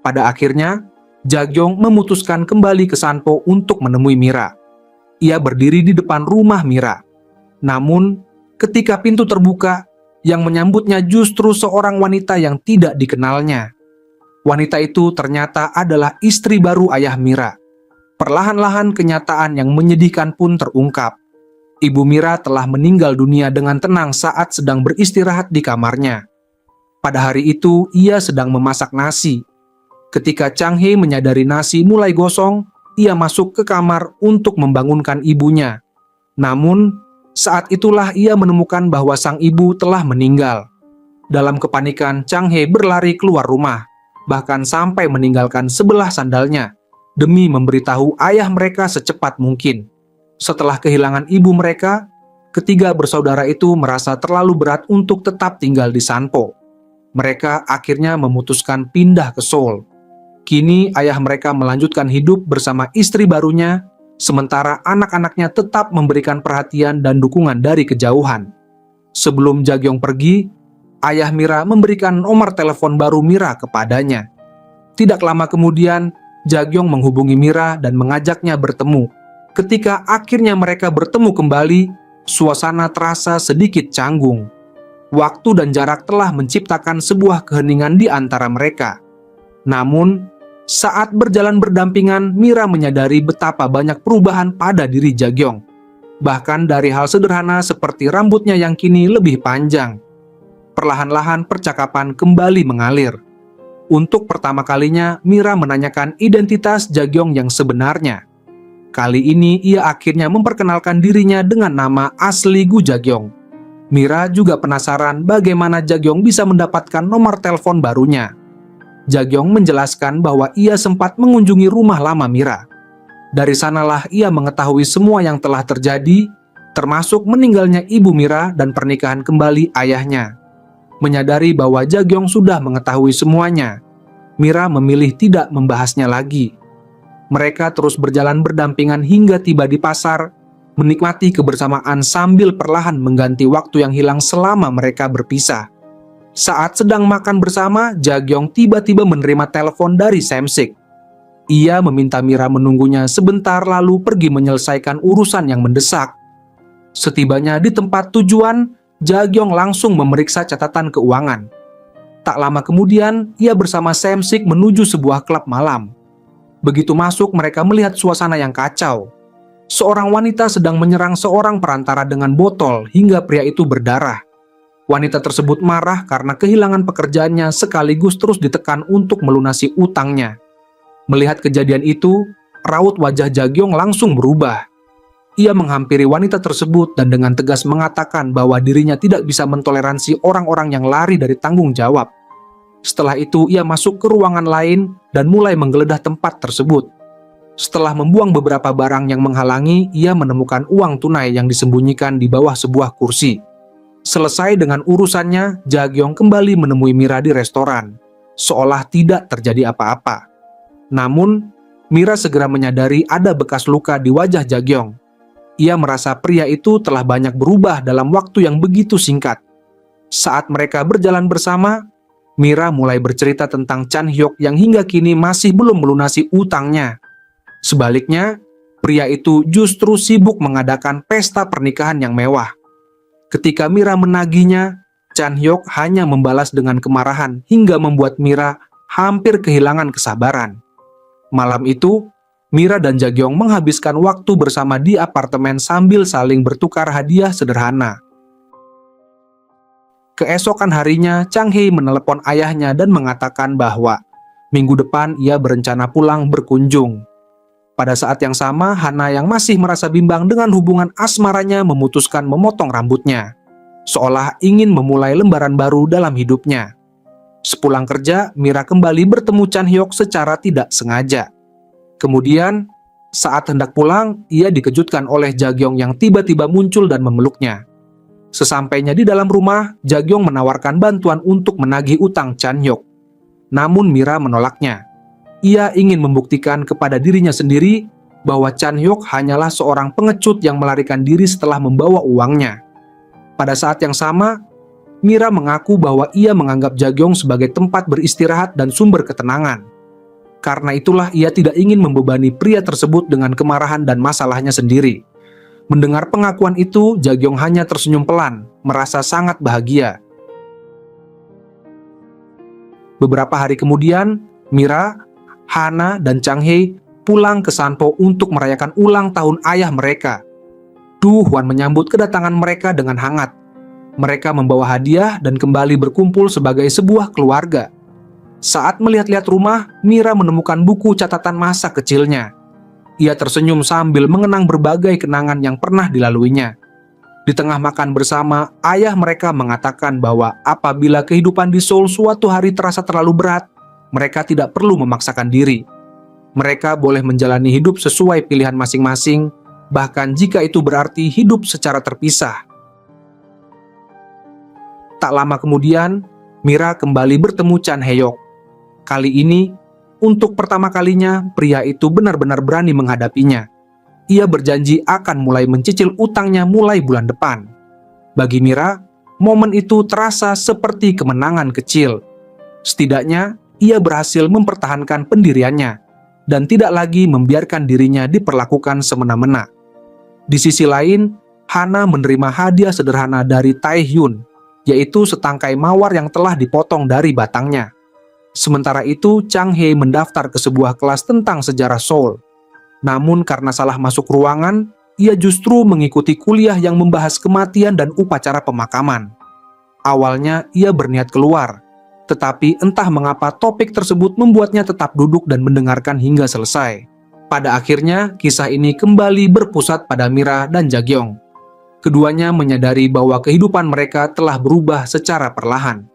Pada akhirnya, Jagyong memutuskan kembali ke Sanpo untuk menemui Mira. Ia berdiri di depan rumah Mira. Namun, ketika pintu terbuka, yang menyambutnya justru seorang wanita yang tidak dikenalnya. Wanita itu ternyata adalah istri baru ayah Mira. Perlahan-lahan kenyataan yang menyedihkan pun terungkap. Ibu Mira telah meninggal dunia dengan tenang saat sedang beristirahat di kamarnya. Pada hari itu, ia sedang memasak nasi. Ketika Chang Hei menyadari nasi mulai gosong, ia masuk ke kamar untuk membangunkan ibunya. Namun, saat itulah ia menemukan bahwa sang ibu telah meninggal. Dalam kepanikan, Chang Hei berlari keluar rumah, bahkan sampai meninggalkan sebelah sandalnya, demi memberitahu ayah mereka secepat mungkin. Setelah kehilangan ibu mereka, ketiga bersaudara itu merasa terlalu berat untuk tetap tinggal di Sanpo. Mereka akhirnya memutuskan pindah ke Seoul. Kini ayah mereka melanjutkan hidup bersama istri barunya, sementara anak-anaknya tetap memberikan perhatian dan dukungan dari kejauhan. Sebelum Jagyong pergi, ayah Mira memberikan nomor telepon baru Mira kepadanya. Tidak lama kemudian, Jagyong menghubungi Mira dan mengajaknya bertemu. Ketika akhirnya mereka bertemu kembali, suasana terasa sedikit canggung. Waktu dan jarak telah menciptakan sebuah keheningan di antara mereka. Namun, saat berjalan berdampingan, Mira menyadari betapa banyak perubahan pada diri Jagyong. Bahkan dari hal sederhana seperti rambutnya yang kini lebih panjang. Perlahan-lahan percakapan kembali mengalir. Untuk pertama kalinya, Mira menanyakan identitas Jagyong yang sebenarnya. Kali ini ia akhirnya memperkenalkan dirinya dengan nama asli Gu Jagyong. Mira juga penasaran bagaimana Jagyong bisa mendapatkan nomor telepon barunya. Jagyong menjelaskan bahwa ia sempat mengunjungi rumah lama Mira. Dari sanalah ia mengetahui semua yang telah terjadi, termasuk meninggalnya ibu Mira dan pernikahan kembali ayahnya. Menyadari bahwa Jagyong sudah mengetahui semuanya, Mira memilih tidak membahasnya lagi. Mereka terus berjalan berdampingan hingga tiba di pasar, menikmati kebersamaan sambil perlahan mengganti waktu yang hilang selama mereka berpisah. Saat sedang makan bersama, Jagyong tiba-tiba menerima telepon dari Samsik. Ia meminta Mira menunggunya sebentar lalu pergi menyelesaikan urusan yang mendesak. Setibanya di tempat tujuan, Jagyong langsung memeriksa catatan keuangan. Tak lama kemudian, ia bersama Samsik menuju sebuah klub malam. Begitu masuk, mereka melihat suasana yang kacau. Seorang wanita sedang menyerang seorang perantara dengan botol hingga pria itu berdarah. Wanita tersebut marah karena kehilangan pekerjaannya sekaligus terus ditekan untuk melunasi utangnya. Melihat kejadian itu, raut wajah Jagyong langsung berubah. Ia menghampiri wanita tersebut dan dengan tegas mengatakan bahwa dirinya tidak bisa mentoleransi orang-orang yang lari dari tanggung jawab. Setelah itu, ia masuk ke ruangan lain dan mulai menggeledah tempat tersebut. Setelah membuang beberapa barang yang menghalangi, ia menemukan uang tunai yang disembunyikan di bawah sebuah kursi. Selesai dengan urusannya, Jagyong kembali menemui Mira di restoran, seolah tidak terjadi apa-apa. Namun, Mira segera menyadari ada bekas luka di wajah Jagyong. Ia merasa pria itu telah banyak berubah dalam waktu yang begitu singkat. Saat mereka berjalan bersama, Mira mulai bercerita tentang Chan Hyuk yang hingga kini masih belum melunasi utangnya. Sebaliknya, pria itu justru sibuk mengadakan pesta pernikahan yang mewah. Ketika Mira menagihnya, Chan Hyuk hanya membalas dengan kemarahan hingga membuat Mira hampir kehilangan kesabaran. Malam itu, Mira dan Jagyong menghabiskan waktu bersama di apartemen sambil saling bertukar hadiah sederhana. Keesokan harinya, Chang Hei menelepon ayahnya dan mengatakan bahwa minggu depan ia berencana pulang berkunjung. Pada saat yang sama, Hana yang masih merasa bimbang dengan hubungan asmaranya memutuskan memotong rambutnya, seolah ingin memulai lembaran baru dalam hidupnya. Sepulang kerja, Mira kembali bertemu Chan Hyuk secara tidak sengaja. Kemudian, saat hendak pulang, ia dikejutkan oleh Jagyong yang tiba-tiba muncul dan memeluknya. Sesampainya di dalam rumah, Jagyong menawarkan bantuan untuk menagih utang Chan Hyuk. Namun Mira menolaknya. Ia ingin membuktikan kepada dirinya sendiri bahwa Chan Hyuk hanyalah seorang pengecut yang melarikan diri setelah membawa uangnya. Pada saat yang sama, Mira mengaku bahwa ia menganggap Jagyong sebagai tempat beristirahat dan sumber ketenangan. Karena itulah ia tidak ingin membebani pria tersebut dengan kemarahan dan masalahnya sendiri. Mendengar pengakuan itu, Jagyong hanya tersenyum pelan, merasa sangat bahagia. Beberapa hari kemudian, Mira, Hana, dan Chang-hye pulang ke Sanpo untuk merayakan ulang tahun ayah mereka. Du Hwan menyambut kedatangan mereka dengan hangat. Mereka membawa hadiah dan kembali berkumpul sebagai sebuah keluarga. Saat melihat-lihat rumah, Mira menemukan buku catatan masa kecilnya. Ia tersenyum sambil mengenang berbagai kenangan yang pernah dilaluinya. Di tengah makan bersama, ayah mereka mengatakan bahwa apabila kehidupan di Seoul suatu hari terasa terlalu berat, mereka tidak perlu memaksakan diri. Mereka boleh menjalani hidup sesuai pilihan masing-masing, bahkan jika itu berarti hidup secara terpisah. Tak lama kemudian, Mira kembali bertemu Chan Hae-yok. Kali ini, untuk pertama kalinya, pria itu benar-benar berani menghadapinya. Ia berjanji akan mulai mencicil utangnya mulai bulan depan. Bagi Mira, momen itu terasa seperti kemenangan kecil. Setidaknya, ia berhasil mempertahankan pendiriannya dan tidak lagi membiarkan dirinya diperlakukan semena-mena. Di sisi lain, Hana menerima hadiah sederhana dari Taehyun, yaitu setangkai mawar yang telah dipotong dari batangnya. Sementara itu, Chang-hye mendaftar ke sebuah kelas tentang sejarah Seoul. Namun karena salah masuk ruangan, ia justru mengikuti kuliah yang membahas kematian dan upacara pemakaman. Awalnya ia berniat keluar, tetapi entah mengapa topik tersebut membuatnya tetap duduk dan mendengarkan hingga selesai. Pada akhirnya, kisah ini kembali berpusat pada Mira dan Jagyong. Keduanya menyadari bahwa kehidupan mereka telah berubah secara perlahan.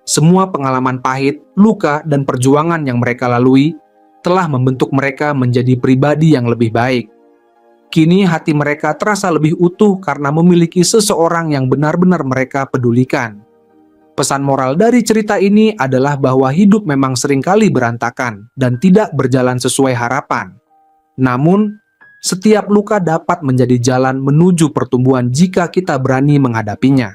Semua pengalaman pahit, luka, dan perjuangan yang mereka lalui telah membentuk mereka menjadi pribadi yang lebih baik. Kini hati mereka terasa lebih utuh karena memiliki seseorang yang benar-benar mereka pedulikan. Pesan moral dari cerita ini adalah bahwa hidup memang seringkali berantakan dan tidak berjalan sesuai harapan. Namun, setiap luka dapat menjadi jalan menuju pertumbuhan jika kita berani menghadapinya.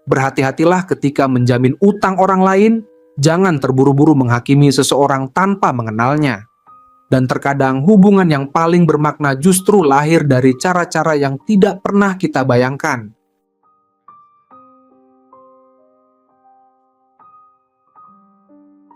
Berhati-hatilah ketika menjamin utang orang lain, jangan terburu-buru menghakimi seseorang tanpa mengenalnya. Dan terkadang hubungan yang paling bermakna justru lahir dari cara-cara yang tidak pernah kita bayangkan.